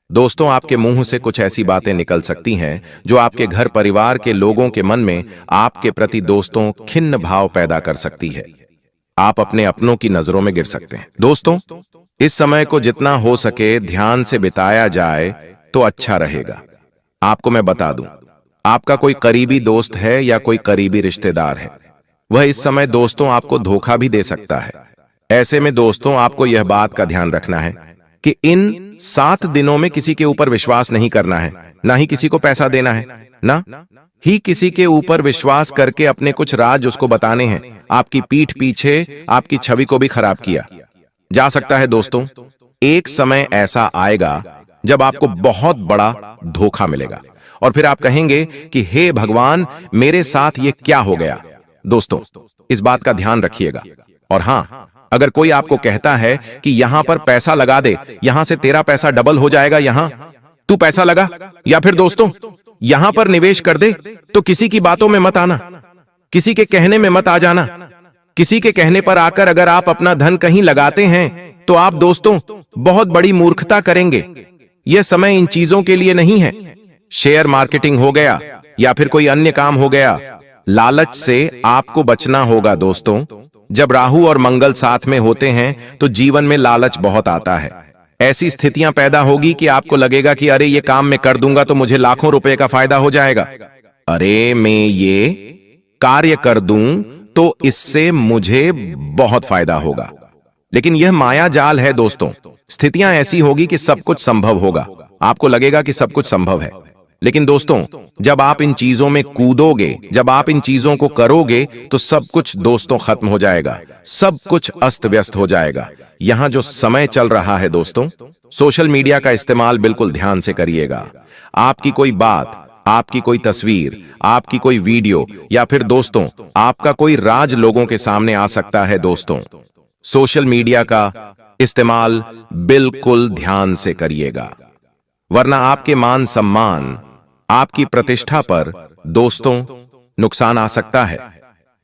दोस्तों, आपके मुंह से कुछ ऐसी बातें निकल सकती हैं जो आपके घर परिवार के लोगों के मन में आपके प्रति दोस्तों खिन्न भाव पैदा कर सकती है। आप अपने अपनों की नजरों में गिर सकते हैं। दोस्तों, इस समय को जितना हो सके ध्यान से बिताया जाए तो अच्छा रहेगा। आपको मैं बता दूं, आपका कोई करीबी दोस्त है या कोई करीबी रिश्तेदार है, वह इस समय दोस्तों आपको धोखा भी दे सकता है। ऐसे में दोस्तों आपको यह बात का ध्यान रखना है कि इन 7 दिनों में किसी के ऊपर विश्वास नहीं करना है, ना ही किसी को पैसा देना है, ना ही किसी के ऊपर विश्वास करके अपने कुछ राज उसको बताने हैं। आपकी पीठ पीछे आपकी छवि को भी खराब किया जा सकता है। दोस्तों, एक समय ऐसा आएगा जब आपको बहुत बड़ा धोखा मिलेगा और फिर आप कहेंगे कि हे भगवान, मेरे साथ ये क्या हो गया। दोस्तों, इस बात का ध्यान रखिएगा। और हां, अगर कोई आपको कहता है कि यहां पर पैसा लगा दे, यहां से तेरा पैसा डबल हो जाएगा, यहां तू पैसा लगा, या फिर दोस्तों यहां पर निवेश कर दे, तो किसी की बातों में मत आना, किसी के कहने में मत आ जाना। किसी के कहने पर आकर अगर आप अपना धन कहीं लगाते हैं तो आप दोस्तों बहुत बड़ी मूर्खता करेंगे। यह समय इन चीजों के लिए नहीं है। शेयर मार्केटिंग हो गया या फिर कोई अन्य काम हो गया, लालच से आपको बचना होगा। दोस्तों, जब राहु और मंगल साथ में होते हैं तो जीवन में लालच बहुत आता है। ऐसी स्थितियां पैदा होगी कि आपको लगेगा कि अरे ये काम मैं कर दूंगा तो मुझे लाखों रुपए का फायदा हो जाएगा, अरे मैं ये कार्य कर दूं तो इससे मुझे बहुत फायदा होगा। लेकिन यह माया जाल है दोस्तों। स्थितियां ऐसी होगी कि सब कुछ संभव होगा, आपको लगेगा कि सब कुछ संभव है, लेकिन दोस्तों जब आप इन चीजों में कूदोगे, जब आप इन चीजों को करोगे तो सब कुछ दोस्तों खत्म हो जाएगा, सब कुछ अस्त व्यस्त हो जाएगा। यहां जो समय चल रहा है दोस्तों, सोशल मीडिया का इस्तेमाल बिल्कुल ध्यान से करिएगा। आपकी कोई बात, आपकी कोई तस्वीर, आपकी कोई वीडियो या फिर दोस्तों आपका कोई राज लोगों के सामने आ सकता है। दोस्तों, सोशल मीडिया का इस्तेमाल बिल्कुल ध्यान से करिएगा, वरना आपके मान सम्मान, आपकी प्रतिष्ठा पर दोस्तों नुकसान आ सकता है।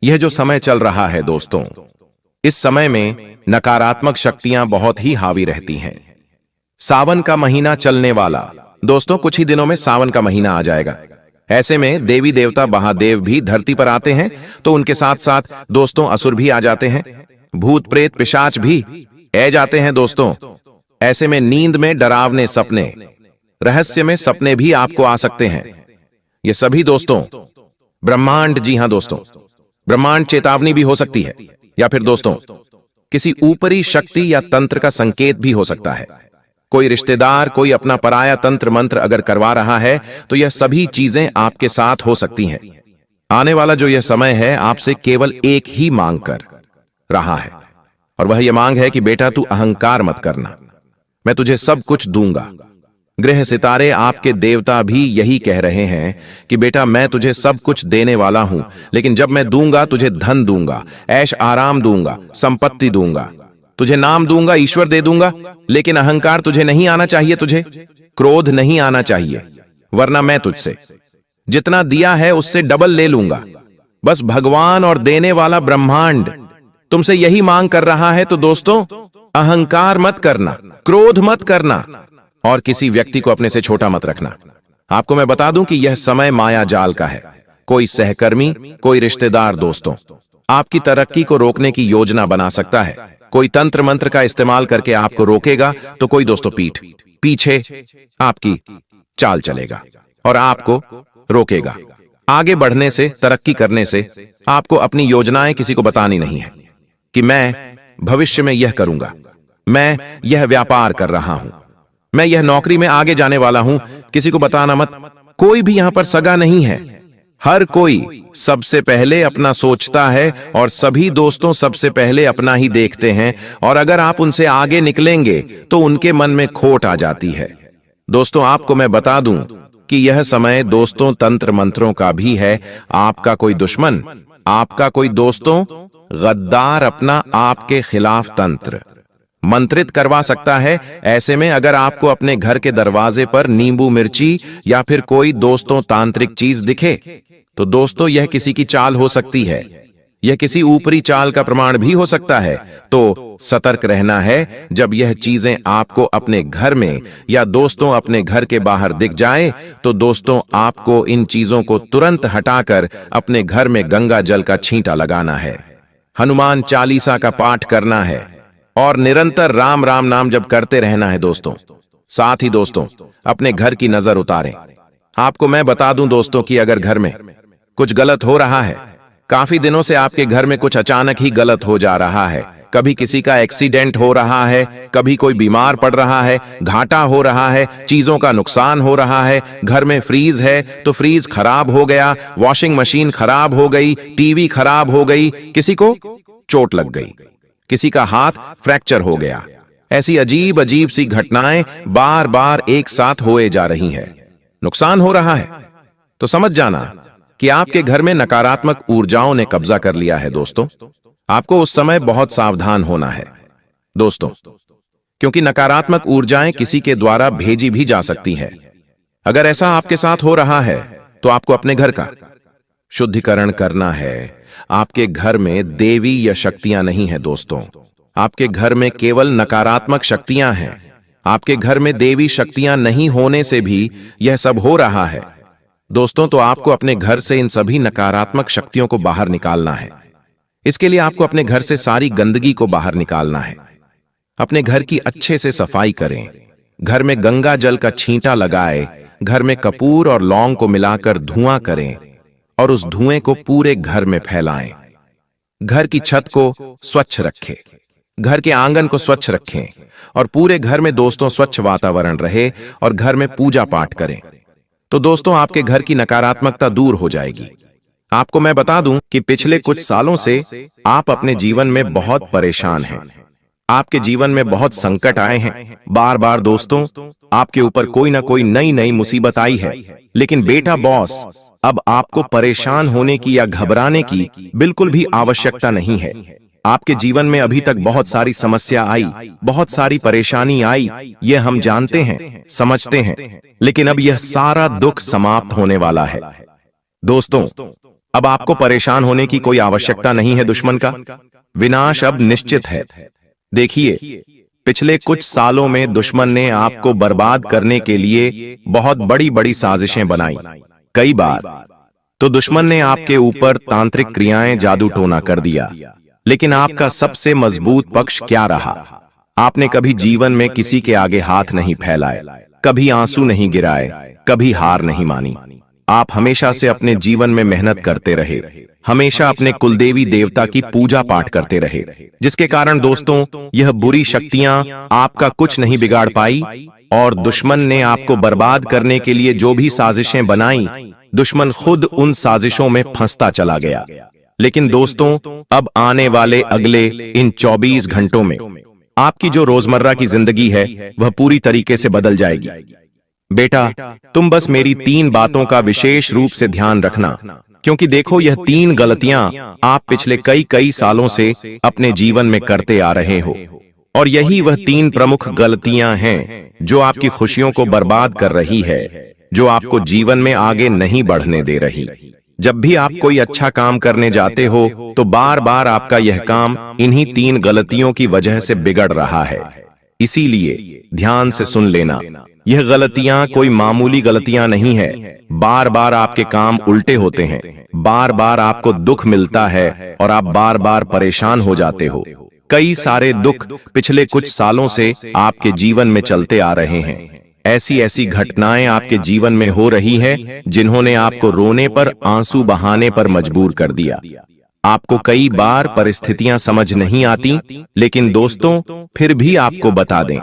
यह जो समय चल रहा है दोस्तों, इस समय में नकारात्मक शक्तियां बहुत ही हावी रहती हैं। सावन का महीना चलने वाला, दोस्तों कुछ ही दिनों में सावन का महीना आ जाएगा। ऐसे में देवी देवता महादेव भी धरती पर आते हैं तो उनके साथ साथ दोस्तों असुर भी आ जाते हैं, भूत प्रेत पिशाच भी आ जाते हैं। दोस्तों, ऐसे में नींद में डरावने सपने, रहस्य में सपने भी आपको आ सकते हैं। ये सभी दोस्तों ब्रह्मांड, जी हां दोस्तों, ब्रह्मांड चेतावनी भी हो सकती है, या फिर दोस्तों किसी ऊपरी शक्ति या तंत्र का संकेत भी हो सकता है। कोई रिश्तेदार, कोई अपना पराया तंत्र मंत्र अगर करवा रहा है तो यह सभी चीजें आपके साथ हो सकती हैं। आने वाला जो यह समय है आपसे केवल एक ही मांग कर रहा है, और वह यह मांग है कि बेटा तू अहंकार मत करना, मैं तुझे सब कुछ दूंगा। ग्रह सितारे, आपके देवता भी यही कह रहे हैं कि बेटा मैं तुझे सब कुछ देने वाला हूं, लेकिन जब मैं दूंगा तुझे धन दूंगा, ऐश आराम दूंगा, संपत्ति दूंगा, तुझे नाम दूंगा, ईश्वर दे दूंगा, लेकिन अहंकार तुझे नहीं आना चाहिए, तुझे क्रोध नहीं आना चाहिए, वरना मैं तुझसे जितना दिया है उससे डबल ले लूंगा। बस भगवान और देने वाला ब्रह्मांड तुमसे यही मांग कर रहा है। तो दोस्तों अहंकार मत करना, क्रोध मत करना, और किसी व्यक्ति को अपने से छोटा मत रखना। आपको मैं बता दूं कि यह समय माया जाल का है। कोई सहकर्मी, कोई रिश्तेदार दोस्तों आपकी तरक्की को रोकने की योजना बना सकता है। कोई तंत्र मंत्र का इस्तेमाल करके आपको रोकेगा, तो कोई दोस्तों पीठ पीछे आपकी चाल चलेगा और आपको रोकेगा आगे बढ़ने से, तरक्की करने से। आपको अपनी योजनाएं किसी को बतानी नहीं है कि मैं भविष्य में यह करूंगा, मैं यह व्यापार कर रहा हूं, मैं यह नौकरी में आगे जाने वाला हूं, किसी को बताना मत। कोई भी यहां पर सगा नहीं है, हर कोई सबसे पहले अपना सोचता है और सभी दोस्तों सबसे पहले अपना ही देखते हैं, और अगर आप उनसे आगे निकलेंगे तो उनके मन में खोट आ जाती है। दोस्तों, आपको मैं बता दूं कि यह समय दोस्तों तंत्र मंत्रों का भी है। आपका कोई दुश्मन, आपका कोई दोस्तों गद्दार अपना आपके खिलाफ तंत्र मंत्रित करवा सकता है। ऐसे में अगर आपको अपने घर के दरवाजे पर नींबू मिर्ची या फिर कोई दोस्तों तांत्रिक चीज दिखे तो दोस्तों यह किसी की चाल हो सकती है, यह किसी ऊपरी चाल का प्रमाण भी हो सकता है। तो सतर्क रहना है। जब यह चीजें आपको अपने घर में या दोस्तों अपने घर के बाहर दिख जाए तो दोस्तों आपको इन चीजों को तुरंत हटाकर अपने घर में गंगा जल का छींटा लगाना है, हनुमान चालीसा का पाठ करना है और निरंतर राम राम नाम जब करते रहना है दोस्तों। साथ ही दोस्तों अपने घर की नजर उतारें। आपको मैं बता दूं दोस्तों कि अगर घर में कुछ गलत हो रहा है, काफी दिनों से आपके घर में कुछ अचानक ही गलत हो जा रहा है, कभी किसी का एक्सीडेंट हो रहा है, कभी कोई बीमार पड़ रहा है, घाटा हो रहा है, चीजों का नुकसान हो रहा है, घर में फ्रीज है तो फ्रीज खराब हो गया, वॉशिंग मशीन खराब हो गई, टीवी खराब हो गई, किसी को चोट लग गई, किसी का हाथ फ्रैक्चर हो गया, ऐसी अजीब अजीब सी घटनाएं बार बार एक साथ होए जा रही हैं, नुकसान हो रहा है, तो समझ जाना कि आपके घर में नकारात्मक ऊर्जाओं ने कब्जा कर लिया है। दोस्तों आपको उस समय बहुत सावधान होना है दोस्तों, क्योंकि नकारात्मक ऊर्जाएं किसी के द्वारा भेजी भी जा सकती है। अगर ऐसा आपके साथ हो रहा है तो आपको अपने घर का शुद्धिकरण करना है। आपके घर में देवी या शक्तियां नहीं है दोस्तों, आपके घर में केवल नकारात्मक शक्तियां हैं। आपके घर में देवी शक्तियां नहीं होने से भी यह सब हो रहा है दोस्तों। तो आपको अपने घर से इन सभी नकारात्मक शक्तियों को बाहर निकालना है। इसके लिए आपको अपने घर से सारी गंदगी को बाहर निकालना है। अपने घर की अच्छे से सफाई करें, घर में गंगा जल का छींटा लगाए, घर में कपूर और लौंग को मिलाकर धुआं करें और उस धुएं को पूरे घर में फैलाएं। घर की छत को स्वच्छ रखें, घर के आंगन को स्वच्छ रखें और पूरे घर में दोस्तों स्वच्छ वातावरण रहे और घर में पूजा पाठ करें। तो दोस्तों आपके घर की नकारात्मकता दूर हो जाएगी। आपको मैं बता दूं कि पिछले कुछ सालों से आप अपने जीवन में बहुत परेशान हैं। आपके जीवन में बहुत संकट आए हैं। बार बार दोस्तों आपके ऊपर कोई ना कोई नई नई मुसीबत आई है। लेकिन बेटा बॉस, अब आपको परेशान होने की या घबराने की बिल्कुल भी आवश्यकता नहीं है। आपके जीवन में अभी तक बहुत सारी समस्या आई, बहुत सारी परेशानी आई, ये हम जानते हैं, समझते हैं, लेकिन अब यह सारा दुख समाप्त होने वाला है। दोस्तों अब आपको परेशान होने की कोई आवश्यकता नहीं है। दुश्मन का विनाश अब निश्चित है। देखिए, पिछले कुछ सालों में दुश्मन ने आपको बर्बाद करने के लिए बहुत बड़ी बड़ी साजिशें बनाई। कई बार तो दुश्मन ने आपके ऊपर तांत्रिक क्रियाएं, जादू टोना कर दिया। लेकिन आपका सबसे मजबूत पक्ष क्या रहा? आपने कभी जीवन में किसी के आगे हाथ नहीं फैलाए, कभी आंसू नहीं गिराए, कभी हार नहीं मानी। आप हमेशा से अपने जीवन में मेहनत करते रहे, हमेशा अपने कुलदेवी देवता की पूजा पाठ करते रहे, जिसके कारण दोस्तों यह बुरी शक्तियां आपका कुछ नहीं बिगाड़ पाई और दुश्मन ने आपको बर्बाद करने के लिए जो भी साजिशें बनाई, दुश्मन खुद उन साजिशों में फंसता चला गया। लेकिन दोस्तों अब आने वाले अगले इन 24 घंटों में आपकी जो रोजमर्रा की जिंदगी है वह पूरी तरीके से बदल जाएगी। बेटा, तुम बस मेरी 3 बातों का विशेष रूप से ध्यान रखना, क्योंकि देखो यह 3 गलतियां आप पिछले कई सालों से अपने जीवन में करते आ रहे हो और यही वह 3 प्रमुख गलतियां हैं जो आपकी खुशियों को बर्बाद कर रही है, जो आपको जीवन में आगे नहीं बढ़ने दे रही। जब भी आप कोई अच्छा काम करने जाते हो तो बार बार आपका यह काम इन्हीं 3 गलतियों की वजह से बिगड़ रहा है। इसीलिए ध्यान से सुन लेना, यह गलतियां कोई मामूली गलतियां नहीं है। बार बार आपके काम उल्टे होते हैं, बार बार आपको दुख मिलता है और आप बार बार परेशान हो जाते हो। कई सारे दुख पिछले कुछ सालों से आपके जीवन में चलते आ रहे हैं। ऐसी ऐसी घटनाएं आपके जीवन में हो रही हैं जिन्होंने आपको रोने पर, आंसू बहाने पर मजबूर कर दिया। आपको कई बार परिस्थितियां समझ नहीं आती, लेकिन दोस्तों फिर भी आपको बता दें,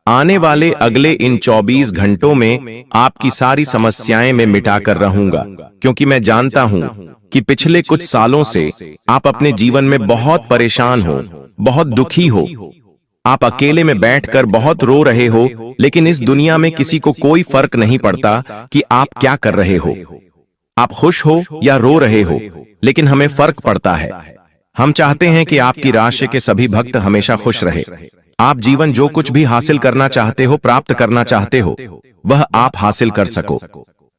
आने वाले अगले इन 24 घंटों में आपकी सारी समस्याएं मैं मिटा कर रहूंगा, क्योंकि मैं जानता हूं कि पिछले कुछ सालों से आप अपने जीवन में बहुत परेशान हो, बहुत दुखी हो। आप अकेले में बैठकर बहुत रो रहे हो, लेकिन इस दुनिया में किसी को कोई फर्क नहीं पड़ता कि आप क्या कर रहे हो। आप खुश हो या रो रहे हो, लेकिन हमें फर्क पड़ता है। हम चाहते हैं कि आपकी राशि के सभी भक्त हमेशा खुश रहे। आप जीवन जो कुछ भी हासिल करना चाहते हो, प्राप्त करना चाहते हो, वह आप हासिल कर सको।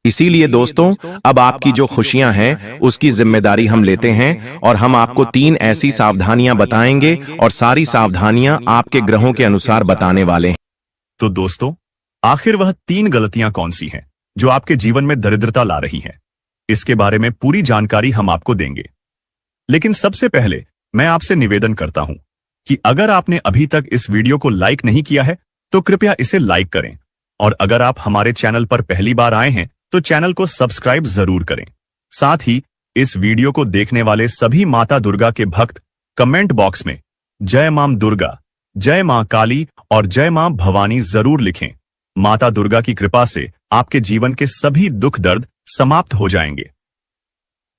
इसीलिए दोस्तों, अब आपकी जो खुशियां हैं उसकी जिम्मेदारी हम लेते हैं, और हम आपको 3 ऐसी सावधानियां बताएंगे, और सारी सावधानियां आपके ग्रहों के अनुसार बताने वाले हैं। तो दोस्तों, आखिर वह 3 गलतियां कौन सी हैं जो आपके जीवन में दरिद्रता ला रही हैं? इसके बारे में पूरी जानकारी हम आपको देंगे। लेकिन सबसे पहले मैं आपसे निवेदन करता हूं कि अगर आपने अभी तक इस वीडियो को लाइक नहीं किया है तो कृपया इसे लाइक करें, और अगर आप हमारे चैनल पर पहली बार आए हैं तो चैनल को सब्सक्राइब जरूर करें। साथ ही इस वीडियो को देखने वाले सभी माता दुर्गा के भक्त कमेंट बॉक्स में जय मां दुर्गा, जय मां काली और जय मां भवानी जरूर लिखें। माता दुर्गा की कृपा से आपके जीवन के सभी दुख दर्द समाप्त हो जाएंगे।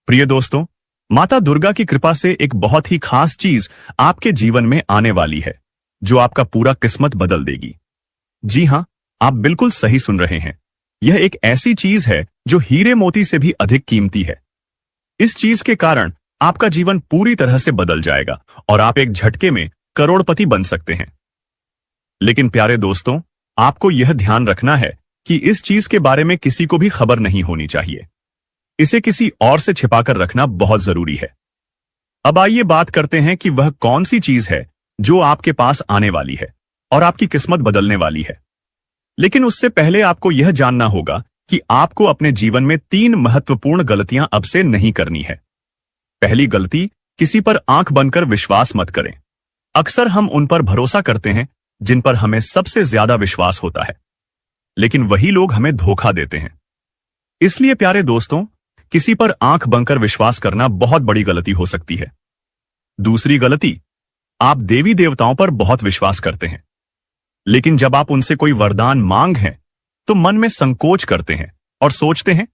प्रिय दोस्तों, माता दुर्गा की कृपा से एक बहुत ही खास चीज आपके जीवन में आने वाली है, जो आपका पूरा किस्मत बदल देगी। जी हां, आप बिल्कुल सही सुन रहे हैं। यह एक ऐसी चीज है जो हीरे मोती से भी अधिक कीमती है। इस चीज के कारण आपका जीवन पूरी तरह से बदल जाएगा और आप एक झटके में करोड़पति बन सकते हैं। लेकिन प्यारे दोस्तों, आपको यह ध्यान रखना है कि इस चीज के बारे में किसी को भी खबर नहीं होनी चाहिए। इसे किसी और से छिपाकर रखना बहुत जरूरी है। अब आइए बात करते हैं कि वह कौन सी चीज है जो आपके पास आने वाली है और आपकी किस्मत बदलने वाली है। लेकिन उससे पहले आपको यह जानना होगा कि आपको अपने जीवन में 3 महत्वपूर्ण गलतियां अब से नहीं करनी है। पहली गलती, किसी पर आंख बनकर विश्वास मत करें। अक्सर हम उन पर भरोसा करते हैं जिन पर हमें सबसे ज्यादा विश्वास होता है, लेकिन वही लोग हमें धोखा देते हैं। इसलिए प्यारे दोस्तों, किसी पर आंख बनकर विश्वास करना बहुत बड़ी गलती हो सकती है। दूसरी गलती, आप देवी देवताओं पर बहुत विश्वास करते हैं, लेकिन जब आप उनसे कोई वरदान मांग हैं तो मन में संकोच करते हैं और सोचते हैं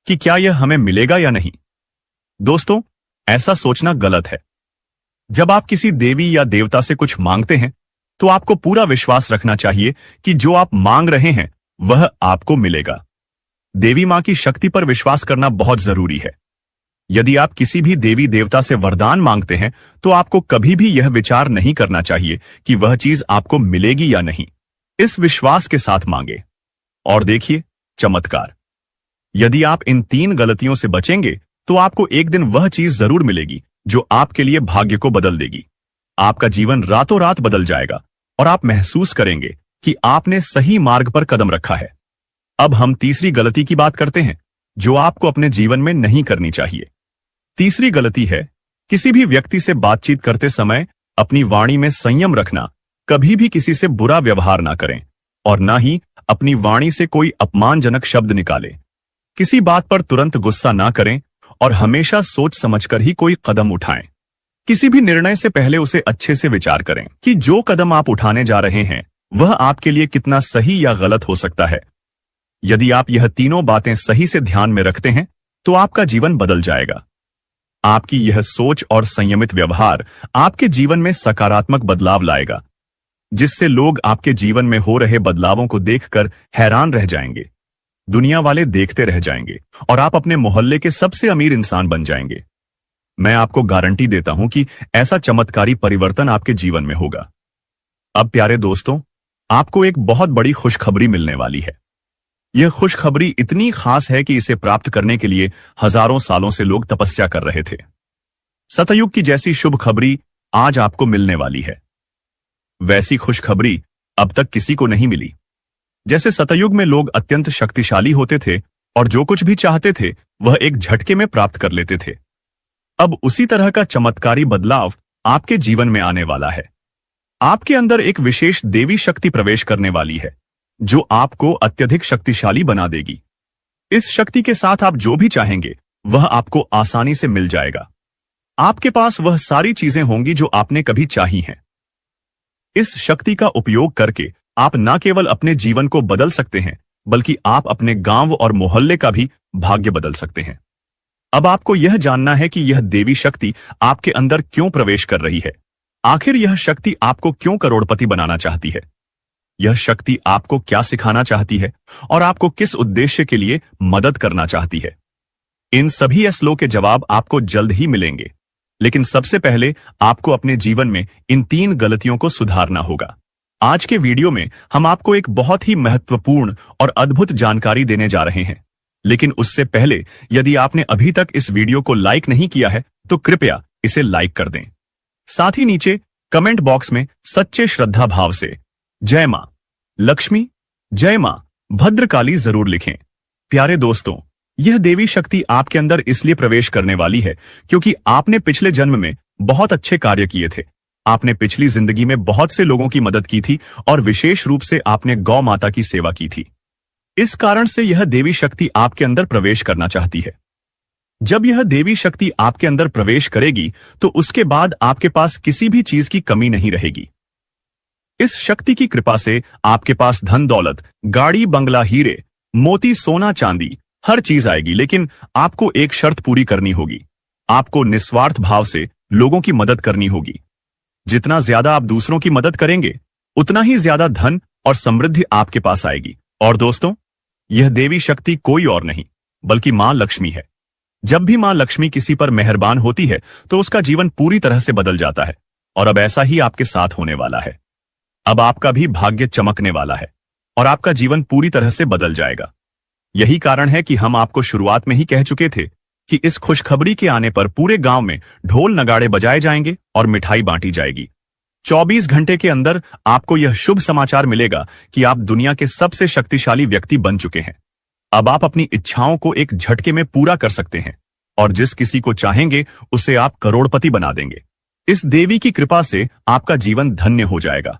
कि क्या यह हमें मिलेगा या नहीं। दोस्तों, ऐसा सोचना गलत है। जब आप किसी देवी या देवता से कुछ मांगते हैं तो आपको पूरा विश्वास रखना चाहिए कि जो आप मांग रहे हैं वह आपको मिलेगा। देवी मां की शक्ति पर विश्वास करना बहुत जरूरी है। यदि आप किसी भी देवी देवता से वरदान मांगते हैं तो आपको कभी भी यह विचार नहीं करना चाहिए कि वह चीज आपको मिलेगी या नहीं। इस विश्वास के साथ मांगे और देखिए चमत्कार। यदि आप इन 3 गलतियों से बचेंगे तो आपको एक दिन वह चीज जरूर मिलेगी जो आपके लिए भाग्य को बदल देगी। आपका जीवन रातों रात बदल जाएगा और आप महसूस करेंगे कि आपने सही मार्ग पर कदम रखा है। अब हम तीसरी गलती की बात करते हैं जो आपको अपने जीवन में नहीं करनी चाहिए। तीसरी गलती है, किसी भी व्यक्ति से बातचीत करते समय अपनी वाणी में संयम रखना। कभी भी किसी से बुरा व्यवहार ना करें और ना ही अपनी वाणी से कोई अपमानजनक शब्द निकालें। किसी बात पर तुरंत गुस्सा ना करें और हमेशा सोच समझकर ही कोई कदम उठाएं। किसी भी निर्णय से पहले उसे अच्छे से विचार करें कि जो कदम आप उठाने जा रहे हैं वह आपके लिए कितना सही या गलत हो सकता है। यदि आप यह तीनों बातें सही से ध्यान में रखते हैं तो आपका जीवन बदल जाएगा। आपकी यह सोच और संयमित व्यवहार आपके जीवन में सकारात्मक बदलाव लाएगा, जिससे लोग आपके जीवन में हो रहे बदलावों को देखकर हैरान रह जाएंगे। दुनिया वाले देखते रह जाएंगे और आप अपने मोहल्ले के सबसे अमीर इंसान बन जाएंगे। मैं आपको गारंटी देता हूं कि ऐसा चमत्कारी परिवर्तन आपके जीवन में होगा। अब प्यारे दोस्तों, आपको एक बहुत बड़ी खुशखबरी मिलने वाली है। यह खुशखबरी इतनी खास है कि इसे प्राप्त करने के लिए हजारों सालों से लोग तपस्या कर रहे थे। सतयुग की जैसी शुभ खबरी आज आपको मिलने वाली है। वैसी खुशखबरी अब तक किसी को नहीं मिली। जैसे सतयुग में लोग अत्यंत शक्तिशाली होते थे और जो कुछ भी चाहते थे वह एक झटके में प्राप्त कर लेते थे, अब उसी तरह का चमत्कारी बदलाव आपके जीवन में आने वाला है। आपके अंदर एक विशेष देवी शक्ति प्रवेश करने वाली है जो आपको अत्यधिक शक्तिशाली बना देगी। इस शक्ति के साथ आप जो भी चाहेंगे वह आपको आसानी से मिल जाएगा। आपके पास वह सारी चीजें होंगी जो आपने कभी चाही हैं। इस शक्ति का उपयोग करके आप न केवल अपने जीवन को बदल सकते हैं, बल्कि आप अपने गांव और मोहल्ले का भी भाग्य बदल सकते हैं। अब आपको यह जानना है कि यह देवी शक्ति आपके अंदर क्यों प्रवेश कर रही है। आखिर यह शक्ति आपको क्यों करोड़पति बनाना चाहती है? यह शक्ति आपको क्या सिखाना चाहती है और आपको किस उद्देश्य के लिए मदद करना चाहती है? इन सभी असलों के जवाब आपको जल्द ही मिलेंगे। लेकिन सबसे पहले आपको अपने जीवन में इन 3 गलतियों को सुधारना होगा। आज के वीडियो में हम आपको एक बहुत ही महत्वपूर्ण और अद्भुत जानकारी देने जा रहे हैं। लेकिन उससे पहले यदि आपने अभी तक इस वीडियो को लाइक नहीं किया है तो कृपया इसे लाइक कर दें। साथ ही नीचे कमेंट बॉक्स में सच्चे श्रद्धा भाव से जय मां लक्ष्मी, जय मां भद्रकाली जरूर लिखें। प्यारे दोस्तों, यह देवी शक्ति आपके अंदर इसलिए प्रवेश करने वाली है क्योंकि आपने पिछले जन्म में बहुत अच्छे कार्य किए थे। आपने पिछली जिंदगी में बहुत से लोगों की मदद की थी और विशेष रूप से आपने गौ माता की सेवा की थी। इस कारण से यह देवी शक्ति आपके अंदर प्रवेश करना चाहती है। जब यह देवी शक्ति आपके अंदर प्रवेश करेगी तो उसके बाद आपके पास किसी भी चीज की कमी नहीं रहेगी। इस शक्ति की कृपा से आपके पास धन दौलत, गाड़ी बंगला, हीरे मोती, सोना चांदी हर चीज आएगी। लेकिन आपको एक शर्त पूरी करनी होगी। आपको निस्वार्थ भाव से लोगों की मदद करनी होगी। जितना ज्यादा आप दूसरों की मदद करेंगे उतना ही ज्यादा धन और समृद्धि आपके पास आएगी। और दोस्तों, यह देवी शक्ति कोई और नहीं बल्कि मां लक्ष्मी है। जब भी मां लक्ष्मी किसी पर मेहरबान होती है तो उसका जीवन पूरी तरह से बदल जाता है। और अब ऐसा ही आपके साथ होने वाला है। अब आपका भी भाग्य चमकने वाला है और आपका जीवन पूरी तरह से बदल जाएगा। यही कारण है कि हम आपको शुरुआत में ही कह चुके थे कि इस खुशखबरी के आने पर पूरे गांव में ढोल नगाड़े बजाए जाएंगे और मिठाई बांटी जाएगी। 24 घंटे के अंदर आपको यह शुभ समाचार मिलेगा कि आप दुनिया के सबसे शक्तिशाली व्यक्ति बन चुके हैं। अब आप अपनी इच्छाओं को एक झटके में पूरा कर सकते हैं और जिस किसी को चाहेंगे उसे आप करोड़पति बना देंगे। इस देवी की कृपा से आपका जीवन धन्य हो जाएगा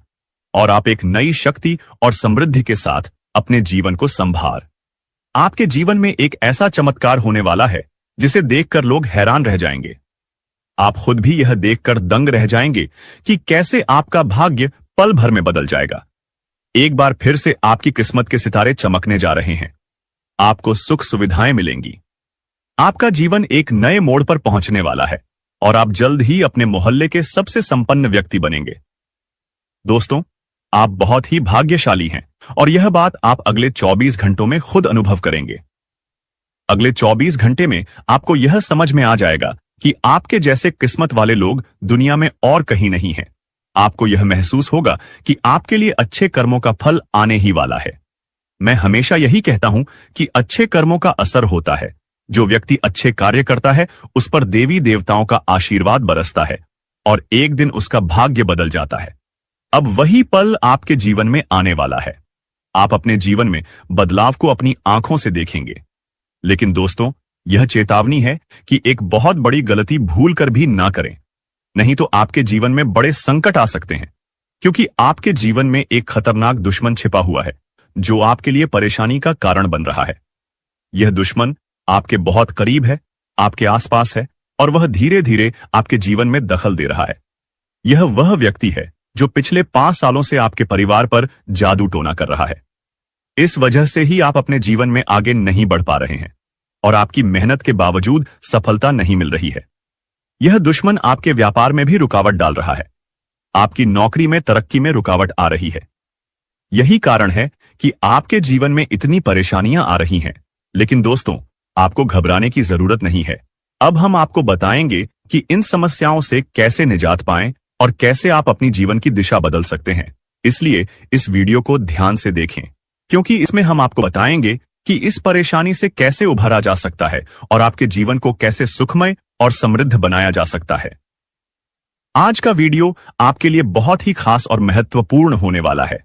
और आप एक नई शक्ति और समृद्धि के साथ अपने जीवन को संभार। आपके जीवन में एक ऐसा चमत्कार होने वाला है जिसे देखकर लोग हैरान रह जाएंगे। आप खुद भी यह देखकर दंग रह जाएंगे कि कैसे आपका भाग्य पल भर में बदल जाएगा। एक बार फिर से आपकी किस्मत के सितारे चमकने जा रहे हैं। आपको सुख सुविधाएं मिलेंगी। आपका जीवन एक नए मोड़ पर पहुंचने वाला है और आप जल्द ही अपने मोहल्ले के सबसे संपन्न व्यक्ति बनेंगे। दोस्तों, आप बहुत ही भाग्यशाली हैं और यह बात आप अगले 24 घंटों में खुद अनुभव करेंगे। अगले 24 घंटे में आपको यह समझ में आ जाएगा कि आपके जैसे किस्मत वाले लोग दुनिया में और कहीं नहीं हैं। आपको यह महसूस होगा कि आपके लिए अच्छे कर्मों का फल आने ही वाला है। मैं हमेशा यही कहता हूं कि अच्छे कर्मों का असर होता है। जो व्यक्ति अच्छे कार्य करता है उस पर देवी देवताओं का आशीर्वाद बरसता है और एक दिन उसका भाग्य बदल जाता है। अब वही पल आपके जीवन में आने वाला है। आप अपने जीवन में बदलाव को अपनी आंखों से देखेंगे। लेकिन दोस्तों, यह चेतावनी है कि एक बहुत बड़ी गलती भूल कर भी ना करें, नहीं तो आपके जीवन में बड़े संकट आ सकते हैं। क्योंकि आपके जीवन में एक खतरनाक दुश्मन छिपा हुआ है जो आपके लिए परेशानी का कारण बन रहा है। यह दुश्मन आपके बहुत करीब है, आपके आसपास है और वह धीरे धीरे आपके जीवन में दखल दे रहा है। यह वह व्यक्ति है जो पिछले 5 सालों से आपके परिवार पर जादू टोना कर रहा है। इस वजह से ही आप अपने जीवन में आगे नहीं बढ़ पा रहे हैं और आपकी मेहनत के बावजूद सफलता नहीं मिल रही है। यह दुश्मन आपके व्यापार में भी रुकावट डाल रहा है। आपकी नौकरी में, तरक्की में रुकावट आ रही है। यही कारण है कि आपके जीवन में इतनी परेशानियां आ रही हैं। लेकिन दोस्तों, आपको घबराने की जरूरत नहीं है। अब हम आपको बताएंगे कि इन समस्याओं से कैसे निजात पाएं और कैसे आप अपनी जीवन की दिशा बदल सकते हैं। इसलिए इस वीडियो को ध्यान से देखें, क्योंकि इसमें हम आपको बताएंगे कि इस परेशानी से कैसे उभरा जा सकता है और आपके जीवन को कैसे सुखमय और समृद्ध बनाया जा सकता है। आज का वीडियो आपके लिए बहुत ही खास और महत्वपूर्ण होने वाला है।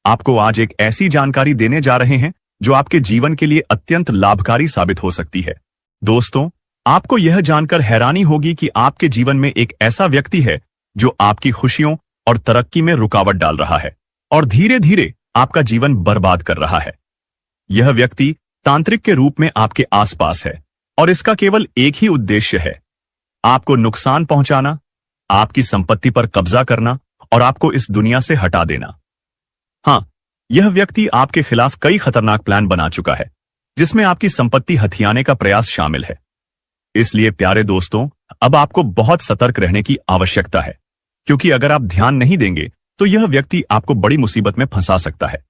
आपको आज एक ऐसी जानकारी देने जा रहे हैं जो आपके जीवन के लिए अत्यंत लाभकारी साबित हो सकती है। दोस्तों, आपको यह जानकर हैरानी होगी कि आपके जीवन में एक ऐसा व्यक्ति है जो आपकी खुशियों और तरक्की में रुकावट डाल रहा है और धीरे धीरे आपका जीवन बर्बाद कर रहा है। यह व्यक्ति तांत्रिक के रूप में आपके आसपास है और इसका केवल एक ही उद्देश्य है, आपको नुकसान पहुंचाना, आपकी संपत्ति पर कब्जा करना और आपको इस दुनिया से हटा देना। हाँ, यह व्यक्ति आपके खिलाफ कई खतरनाक प्लान बना चुका है, जिसमें आपकी संपत्ति हथियाने का प्रयास शामिल है। इसलिए प्यारे दोस्तों, अब आपको बहुत सतर्क रहने की आवश्यकता है, क्योंकि अगर आप ध्यान नहीं देंगे तो यह व्यक्ति आपको बड़ी मुसीबत में फंसा सकता है।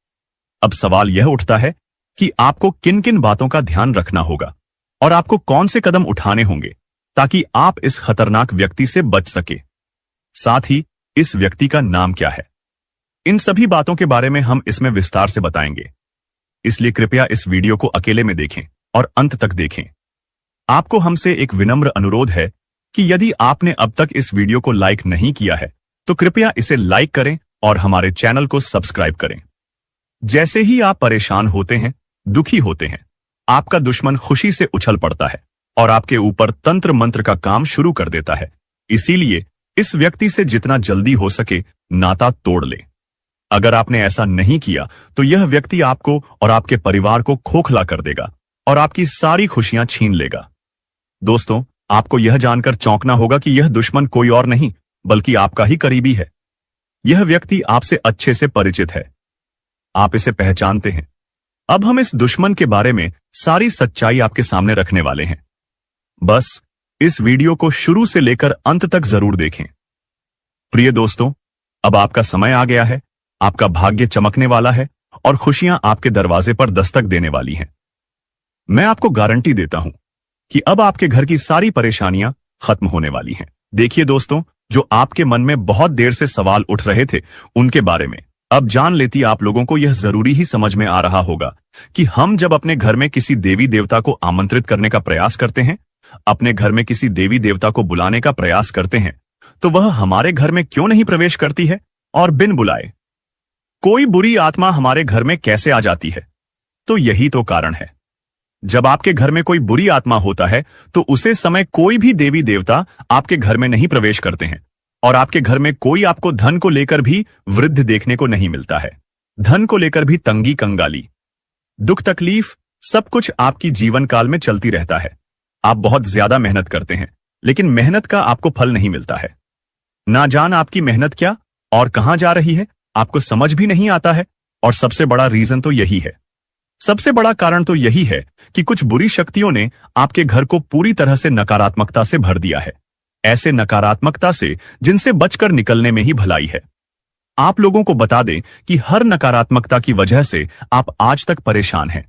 अब सवाल यह उठता है कि आपको किन किन बातों का ध्यान रखना होगा और आपको कौन से कदम उठाने होंगे ताकि आप इस खतरनाक व्यक्ति से बच सके। साथ ही इस व्यक्ति का नाम क्या है, इन सभी बातों के बारे में हम इसमें विस्तार से बताएंगे। इसलिए कृपया इस वीडियो को अकेले में देखें और अंत तक देखें। आपको हमसे एक विनम्र अनुरोध है कि यदि आपने अब तक इस वीडियो को लाइक नहीं किया है तो कृपया इसे लाइक करें और हमारे चैनल को सब्सक्राइब करें। जैसे ही आप परेशान होते हैं, दुखी होते हैं, आपका दुश्मन खुशी से उछल पड़ता है और आपके ऊपर तंत्र मंत्र का काम शुरू कर देता है। इसीलिए इस व्यक्ति से जितना जल्दी हो सके नाता तोड़ ले। अगर आपने ऐसा नहीं किया तो यह व्यक्ति आपको और आपके परिवार को खोखला कर देगा और आपकी सारी खुशियां छीन लेगा। दोस्तों, आपको यह जानकर चौंकना होगा कि यह दुश्मन कोई और नहीं बल्कि आपका ही करीबी है। यह व्यक्ति आपसे अच्छे से परिचित है, आप इसे पहचानते हैं। अब हम इस दुश्मन के बारे में सारी सच्चाई आपके सामने रखने वाले हैं। बस इस वीडियो को शुरू से लेकर अंत तक जरूर देखें। प्रिय दोस्तों, अब आपका समय आ गया है, आपका भाग्य चमकने वाला है और खुशियां आपके दरवाजे पर दस्तक देने वाली हैं। मैं आपको गारंटी देता हूं कि अब आपके घर की सारी परेशानियां खत्म होने वाली हैं। देखिए दोस्तों, जो आपके मन में बहुत देर से सवाल उठ रहे थे उनके बारे में अब जान लेती आप लोगों को यह जरूरी ही समझ में आ रहा होगा कि हम जब अपने घर में किसी देवी देवता को आमंत्रित करने का प्रयास करते हैं, अपने घर में किसी देवी देवता को बुलाने का प्रयास करते हैं, तो वह हमारे घर में क्यों नहीं प्रवेश करती है और बिन बुलाए कोई बुरी आत्मा हमारे घर में कैसे आ जाती है? तो यही तो कारण है। जब आपके घर में कोई बुरी आत्मा होता है तो उसे समय कोई भी देवी देवता आपके घर में नहीं प्रवेश करते हैं और आपके घर में कोई आपको धन को लेकर भी वृद्ध देखने को नहीं मिलता है। धन को लेकर भी तंगी कंगाली, दुख तकलीफ सब कुछ आपकी जीवन काल में चलती रहता है। आप बहुत ज्यादा मेहनत करते हैं लेकिन मेहनत का आपको फल नहीं मिलता है। ना जान आपकी मेहनत क्या और कहां जा रही है आपको समझ भी नहीं आता है। और सबसे बड़ा रीजन तो यही है, सबसे बड़ा कारण तो यही है कि कुछ बुरी शक्तियों ने आपके घर को पूरी तरह से नकारात्मकता से भर दिया है। ऐसे नकारात्मकता से जिनसे बचकर निकलने में ही भलाई है। आप लोगों को बता दें कि हर नकारात्मकता की वजह से आप आज तक परेशान हैं।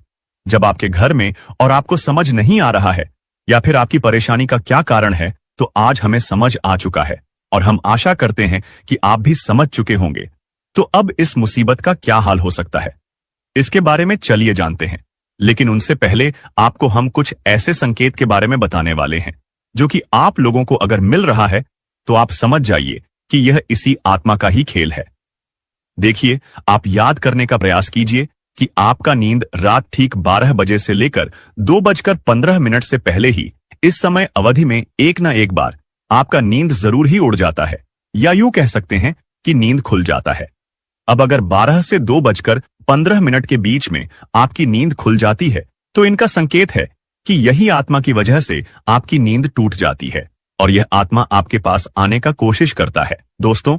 जब आपके घर में और आपको समझ नहीं आ रहा है या फिर आपकी परेशानी का क्या कारण है, तो आज हमें समझ आ चुका है और हम आशा करते हैं कि आप भी समझ चुके होंगे। तो अब इस मुसीबत का क्या हाल हो सकता है, इसके बारे में चलिए जानते हैं। लेकिन उनसे पहले आपको हम कुछ ऐसे संकेत के बारे में बताने वाले हैं जो कि आप लोगों को अगर मिल रहा है तो आप समझ जाइए कि यह इसी आत्मा का ही खेल है। देखिए, आप याद करने का प्रयास कीजिए कि आपका नींद रात ठीक 12 बजे से लेकर 2:15 से पहले ही इस समय अवधि में एक ना एक बार आपका नींद जरूर ही उड़ जाता है, या यूं कह सकते हैं कि नींद खुल जाता है। अब अगर 12 से 2:15 के बीच में आपकी नींद खुल जाती है तो इनका संकेत है कि यही आत्मा की वजह से आपकी नींद टूट जाती है और यह आत्मा आपके पास आने का कोशिश करता है। दोस्तों,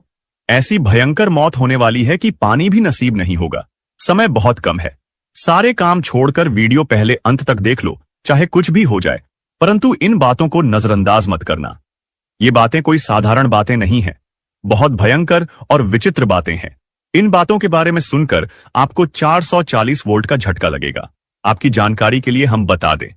ऐसी भयंकर मौत होने वाली है कि पानी भी नसीब नहीं होगा। समय बहुत कम है, सारे काम छोड़कर वीडियो पहले अंत तक देख लो, चाहे कुछ भी हो जाए, परंतु इन बातों को नजरअंदाज मत करना। ये बातें कोई साधारण बातें नहीं हैं, बहुत भयंकर और विचित्र बातें हैं। इन बातों के बारे में सुनकर आपको 440 वोल्ट का झटका लगेगा। आपकी जानकारी के लिए हम बता दें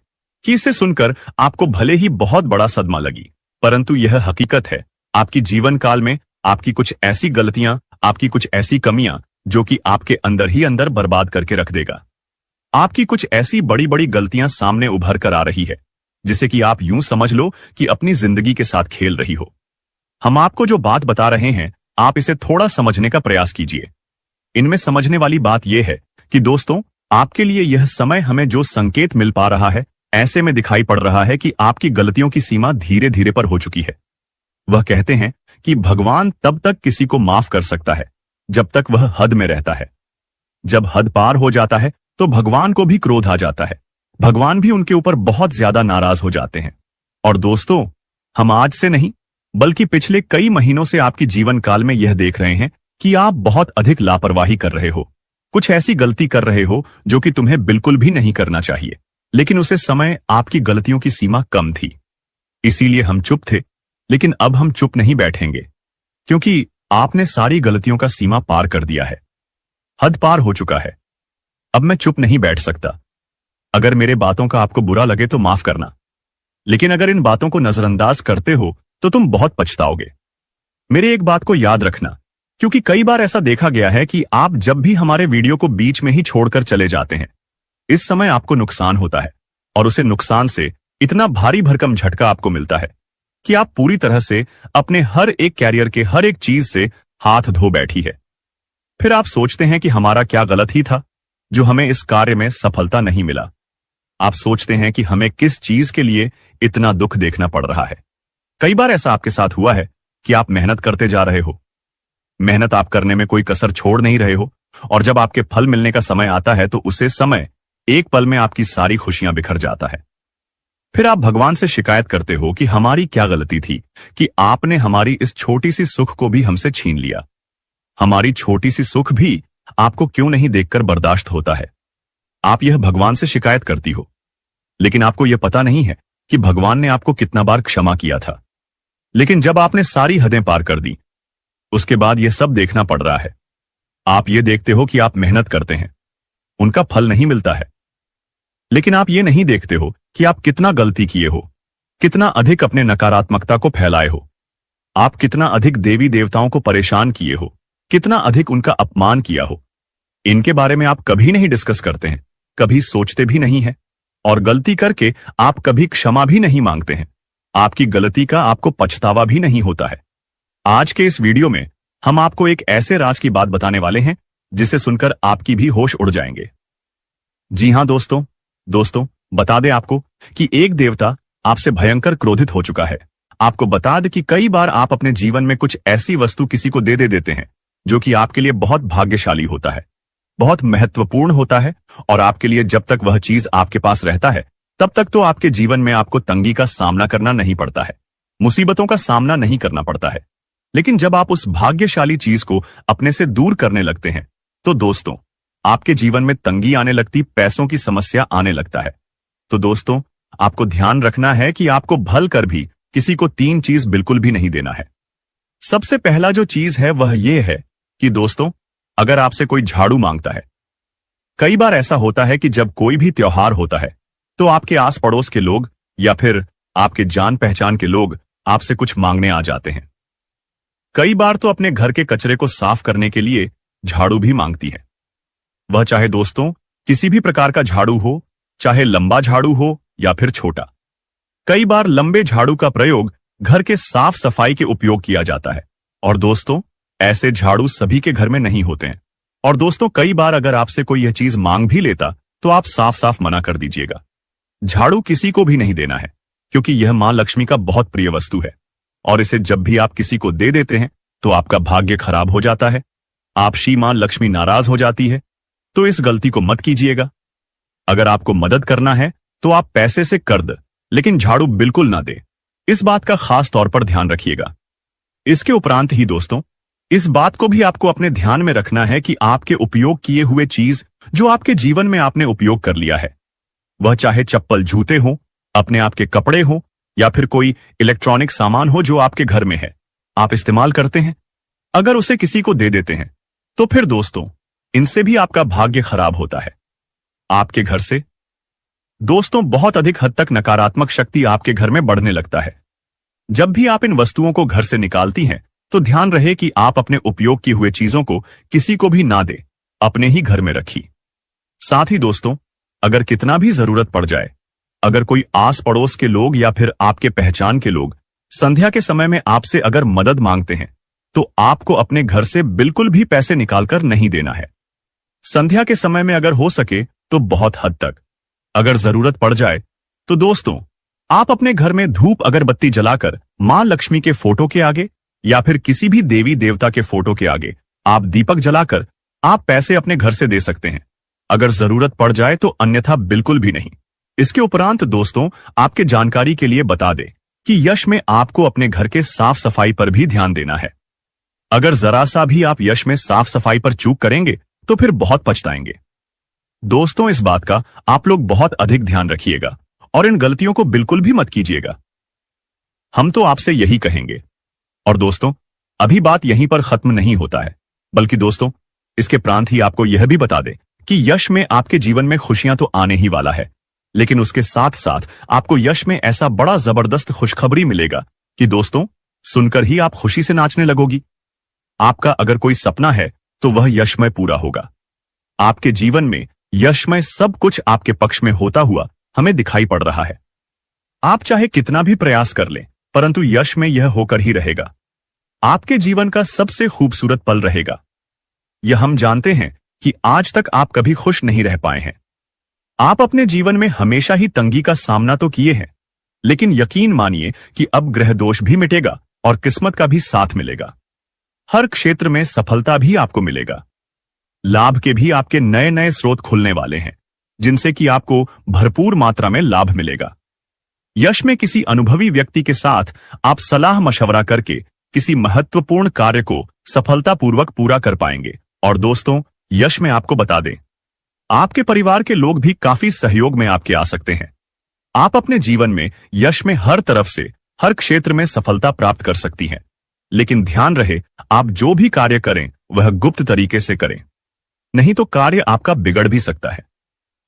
कि इसे सुनकर आपको भले ही बहुत बड़ा सदमा लगी, परंतु यह हकीकत है। आपकी जीवन काल में आपकी कुछ ऐसी गलतियां, आपकी कुछ ऐसी कमियां जो कि आपके अंदर ही अंदर बर्बाद करके रख देगा। आपकी कुछ ऐसी बड़ी बड़ी गलतियां सामने उभर कर आ रही है जिसे कि आप यूं समझ लो कि अपनी जिंदगी के साथ खेल रही हो। हम आपको जो बात बता रहे हैं आप इसे थोड़ा समझने का प्रयास कीजिए। इनमें समझने वाली बात यह है कि दोस्तों, आपके लिए यह समय हमें जो संकेत मिल पा रहा है, ऐसे में दिखाई पड़ रहा है कि आपकी गलतियों की सीमा धीरे धीरे पर हो चुकी है। वह कहते हैं कि भगवान तब तक किसी को माफ कर सकता है जब तक वह हद में रहता है। जब हद पार हो जाता है तो भगवान को भी क्रोध आ जाता है, भगवान भी उनके ऊपर बहुत ज्यादा नाराज हो जाते हैं। और दोस्तों, हम आज से नहीं बल्कि पिछले कई महीनों से आपकी जीवन काल में यह देख रहे हैं कि आप बहुत अधिक लापरवाही कर रहे हो। कुछ ऐसी गलती कर रहे हो जो कि तुम्हें बिल्कुल भी नहीं करना चाहिए, लेकिन उसे समय आपकी गलतियों की सीमा कम थी। इसीलिए हम चुप थे, लेकिन अब हम चुप नहीं बैठेंगे, क्योंकि आपने सारी गलतियों का सीमा पार कर दिया है। हद पार हो चुका है। अब मैं चुप नहीं बैठ सकता। अगर मेरे बातों का आपको बुरा लगे तो माफ करना, लेकिन अगर इन बातों को नजरअंदाज करते हो तो तुम बहुत पछताओगे। मेरे एक बात को याद रखना, क्योंकि कई बार ऐसा देखा गया है कि आप जब भी हमारे वीडियो को बीच में ही छोड़कर चले जाते हैं, इस समय आपको नुकसान होता है, और उसे नुकसान से इतना भारी भरकम झटका आपको मिलता है कि आप पूरी तरह से अपने हर एक कैरियर के हर एक चीज से हाथ धो बैठी है। फिर आप सोचते हैं कि हमारा क्या गलत ही था जो हमें इस कार्य में सफलता नहीं मिला। आप सोचते हैं कि हमें किस चीज के लिए इतना दुख देखना पड़ रहा है। कई बार ऐसा आपके साथ हुआ है कि आप मेहनत करते जा रहे हो, मेहनत आप करने में कोई कसर छोड़ नहीं रहे हो, और जब आपके फल मिलने का समय आता है तो उसे समय एक पल में आपकी सारी खुशियां बिखर जाता है। फिर आप भगवान से शिकायत करते हो कि हमारी क्या गलती थी कि आपने हमारी इस छोटी सी सुख को भी हमसे छीन लिया। हमारी छोटी सी सुख भी आपको क्यों नहीं देखकर बर्दाश्त होता है। आप यह भगवान से शिकायत करती हो, लेकिन आपको यह पता नहीं है कि भगवान ने आपको कितना बार क्षमा किया था। लेकिन जब आपने सारी हदें पार कर दी, उसके बाद यह सब देखना पड़ रहा है। आप ये देखते हो कि आप मेहनत करते हैं, उनका फल नहीं मिलता है, लेकिन आप ये नहीं देखते हो कि आप कितना गलती किए हो, कितना अधिक अपने नकारात्मकता को फैलाए हो, आप कितना अधिक देवी देवताओं को परेशान किए हो, कितना अधिक उनका अपमान किया हो। इनके बारे में आप कभी नहीं डिस्कस करते हैं, कभी सोचते भी नहीं है, और गलती करके आप कभी क्षमा भी नहीं मांगते हैं। आपकी गलती का आपको पछतावा भी नहीं होता है। आज के इस वीडियो में हम आपको एक ऐसे राज की बात बताने वाले हैं जिसे सुनकर आपकी भी होश उड़ जाएंगे। जी हां दोस्तों, बता दें आपको कि एक देवता आपसे भयंकर क्रोधित हो चुका है। आपको बता दें कि कई बार आप अपने जीवन में कुछ ऐसी वस्तु किसी को दे देते हैं जो कि आपके लिए बहुत भाग्यशाली होता है, बहुत महत्वपूर्ण होता है, और आपके लिए जब तक वह चीज आपके पास रहता है तब तक तो आपके जीवन में आपको तंगी का सामना करना नहीं पड़ता है, मुसीबतों का सामना नहीं करना पड़ता है। लेकिन जब आप उस भाग्यशाली चीज को अपने से दूर करने लगते हैं तो दोस्तों आपके जीवन में तंगी आने लगती, पैसों की समस्या आने लगता है। तो दोस्तों आपको ध्यान रखना है कि आपको भल कर भी किसी को 3 चीज बिल्कुल भी नहीं देना है। सबसे पहला जो चीज है वह यह है कि दोस्तों अगर आपसे कोई झाड़ू मांगता है, कई बार ऐसा होता है कि जब कोई भी त्योहार होता है तो आपके आस पड़ोस के लोग या फिर आपके जान पहचान के लोग आपसे कुछ मांगने आ जाते हैं। कई बार तो अपने घर के कचरे को साफ करने के लिए झाड़ू भी मांगती है। वह चाहे दोस्तों किसी भी प्रकार का झाड़ू हो, चाहे लंबा झाड़ू हो या फिर छोटा। कई बार लंबे झाड़ू का प्रयोग घर के साफ सफाई के उपयोग किया जाता है, और दोस्तों ऐसे झाड़ू सभी के घर में नहीं होते हैं। और दोस्तों कई बार अगर आपसे कोई यह चीज मांग भी लेता तो आप साफ साफ मना कर दीजिएगा। झाड़ू किसी को भी नहीं देना है, क्योंकि यह मां लक्ष्मी का बहुत प्रिय वस्तु है, और इसे जब भी आप किसी को दे देते हैं तो आपका भाग्य खराब हो जाता है, आप श्री मां लक्ष्मी नाराज हो जाती है। तो इस गलती को मत कीजिएगा। अगर आपको मदद करना है तो आप पैसे से कर दे, लेकिन झाड़ू बिल्कुल ना दे। इस बात का खास तौर पर ध्यान रखिएगा। इसके उपरांत ही दोस्तों इस बात को भी आपको अपने ध्यान में रखना है कि आपके उपयोग किए हुए चीज जो आपके जीवन में आपने उपयोग कर लिया है, वह चाहे चप्पल जूते हो, अपने आप के कपड़े हो, या फिर कोई इलेक्ट्रॉनिक सामान हो जो आपके घर में है, आप इस्तेमाल करते हैं, अगर उसे किसी को दे देते हैं तो फिर दोस्तों इनसे भी आपका भाग्य खराब होता है। आपके घर से दोस्तों बहुत अधिक हद तक नकारात्मक शक्ति आपके घर में बढ़ने लगता है। जब भी आप इन वस्तुओं को घर से निकालती हैं तो ध्यान रहे कि आप अपने उपयोग किए हुए चीजों को किसी को भी ना दे, अपने ही घर में रखी। साथ ही दोस्तों अगर कितना भी जरूरत पड़ जाए, अगर कोई आस पड़ोस के लोग या फिर आपके पहचान के लोग संध्या के समय में आपसे अगर मदद मांगते हैं तो आपको अपने घर से बिल्कुल भी पैसे निकालकर नहीं देना है। संध्या के समय में अगर हो सके तो बहुत हद तक, अगर जरूरत पड़ जाए तो दोस्तों आप अपने घर में धूप अगरबत्ती जलाकर मां लक्ष्मी के फोटो के आगे या फिर किसी भी देवी देवता के फोटो के आगे आप दीपक जलाकर आप पैसे अपने घर से दे सकते हैं, अगर जरूरत पड़ जाए तो, अन्यथा बिल्कुल भी नहीं। इसके उपरांत दोस्तों आपके जानकारी के लिए बता दें कि यश में आपको अपने घर के साफ सफाई पर भी ध्यान देना है। अगर जरा सा भी आप यश में साफ सफाई पर चूक करेंगे तो फिर बहुत पछताएंगे। दोस्तों, इस बात का आप लोग बहुत अधिक ध्यान रखिएगा और इन गलतियों को बिल्कुल भी मत कीजिएगा। हम तो आपसे यही कहेंगे। और दोस्तों, अभी बात यहीं पर खत्म नहीं होता है, बल्कि दोस्तों, इसके प्रांत ही आपको यह भी बता दे कि यश में आपके जीवन में खुशियां तो आने ही वाला है, लेकिन उसके साथ साथ आपको यश में ऐसा बड़ा जबरदस्त खुशखबरी मिलेगा कि दोस्तों, सुनकर ही आप खुशी से नाचने लगोगी। आपका अगर कोई सपना है तो वह यशमय पूरा होगा। आपके जीवन में यशमय सब कुछ आपके पक्ष में होता हुआ हमें दिखाई पड़ रहा है। आप चाहे कितना भी प्रयास कर लें, परंतु यश में यह होकर ही रहेगा। आपके जीवन का सबसे खूबसूरत पल रहेगा। यह हम जानते हैं कि आज तक आप कभी खुश नहीं रह पाए हैं। आप अपने जीवन में हमेशा ही तंगी का सामना तो किए हैं, लेकिन यकीन मानिए कि अब ग्रह दोष भी मिटेगा और किस्मत का भी साथ मिलेगा। हर क्षेत्र में सफलता भी आपको मिलेगा। लाभ के भी आपके नए नए स्रोत खुलने वाले हैं, जिनसे कि आपको भरपूर मात्रा में लाभ मिलेगा। यश में किसी अनुभवी व्यक्ति के साथ आप सलाह मशवरा करके किसी महत्वपूर्ण कार्य को सफलतापूर्वक पूरा कर पाएंगे। और दोस्तों, यश में आपको बता दें, आपके परिवार के लोग भी काफी सहयोग में आपके आ सकते हैं। आप अपने जीवन में यश में हर तरफ से हर क्षेत्र में सफलता प्राप्त कर सकती हैं, लेकिन ध्यान रहे, आप जो भी कार्य करें वह गुप्त तरीके से करें, नहीं तो कार्य आपका बिगड़ भी सकता है।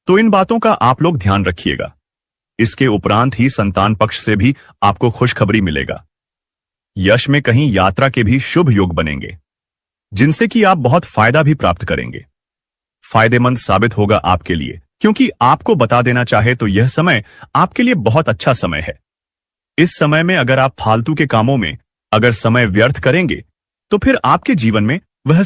तो इन बातों का आप लोग ध्यान रखिएगा। इसके उपरांत ही संतान पक्ष से भी आपको खुशखबरी मिलेगा। यश में कहीं यात्रा के भी शुभ योग बनेंगे, जिनसे कि आप बहुत फायदा भी प्राप्त करेंगे। फायदेमंद साबित होगा आपके लिए, क्योंकि आपको बता देना चाहे तो यह समय आपके लिए बहुत अच्छा समय है। इस समय में अगर आप फालतू के कामों में अगर समय व्यर्थ करेंगे तो फिर आपके जीवन में वह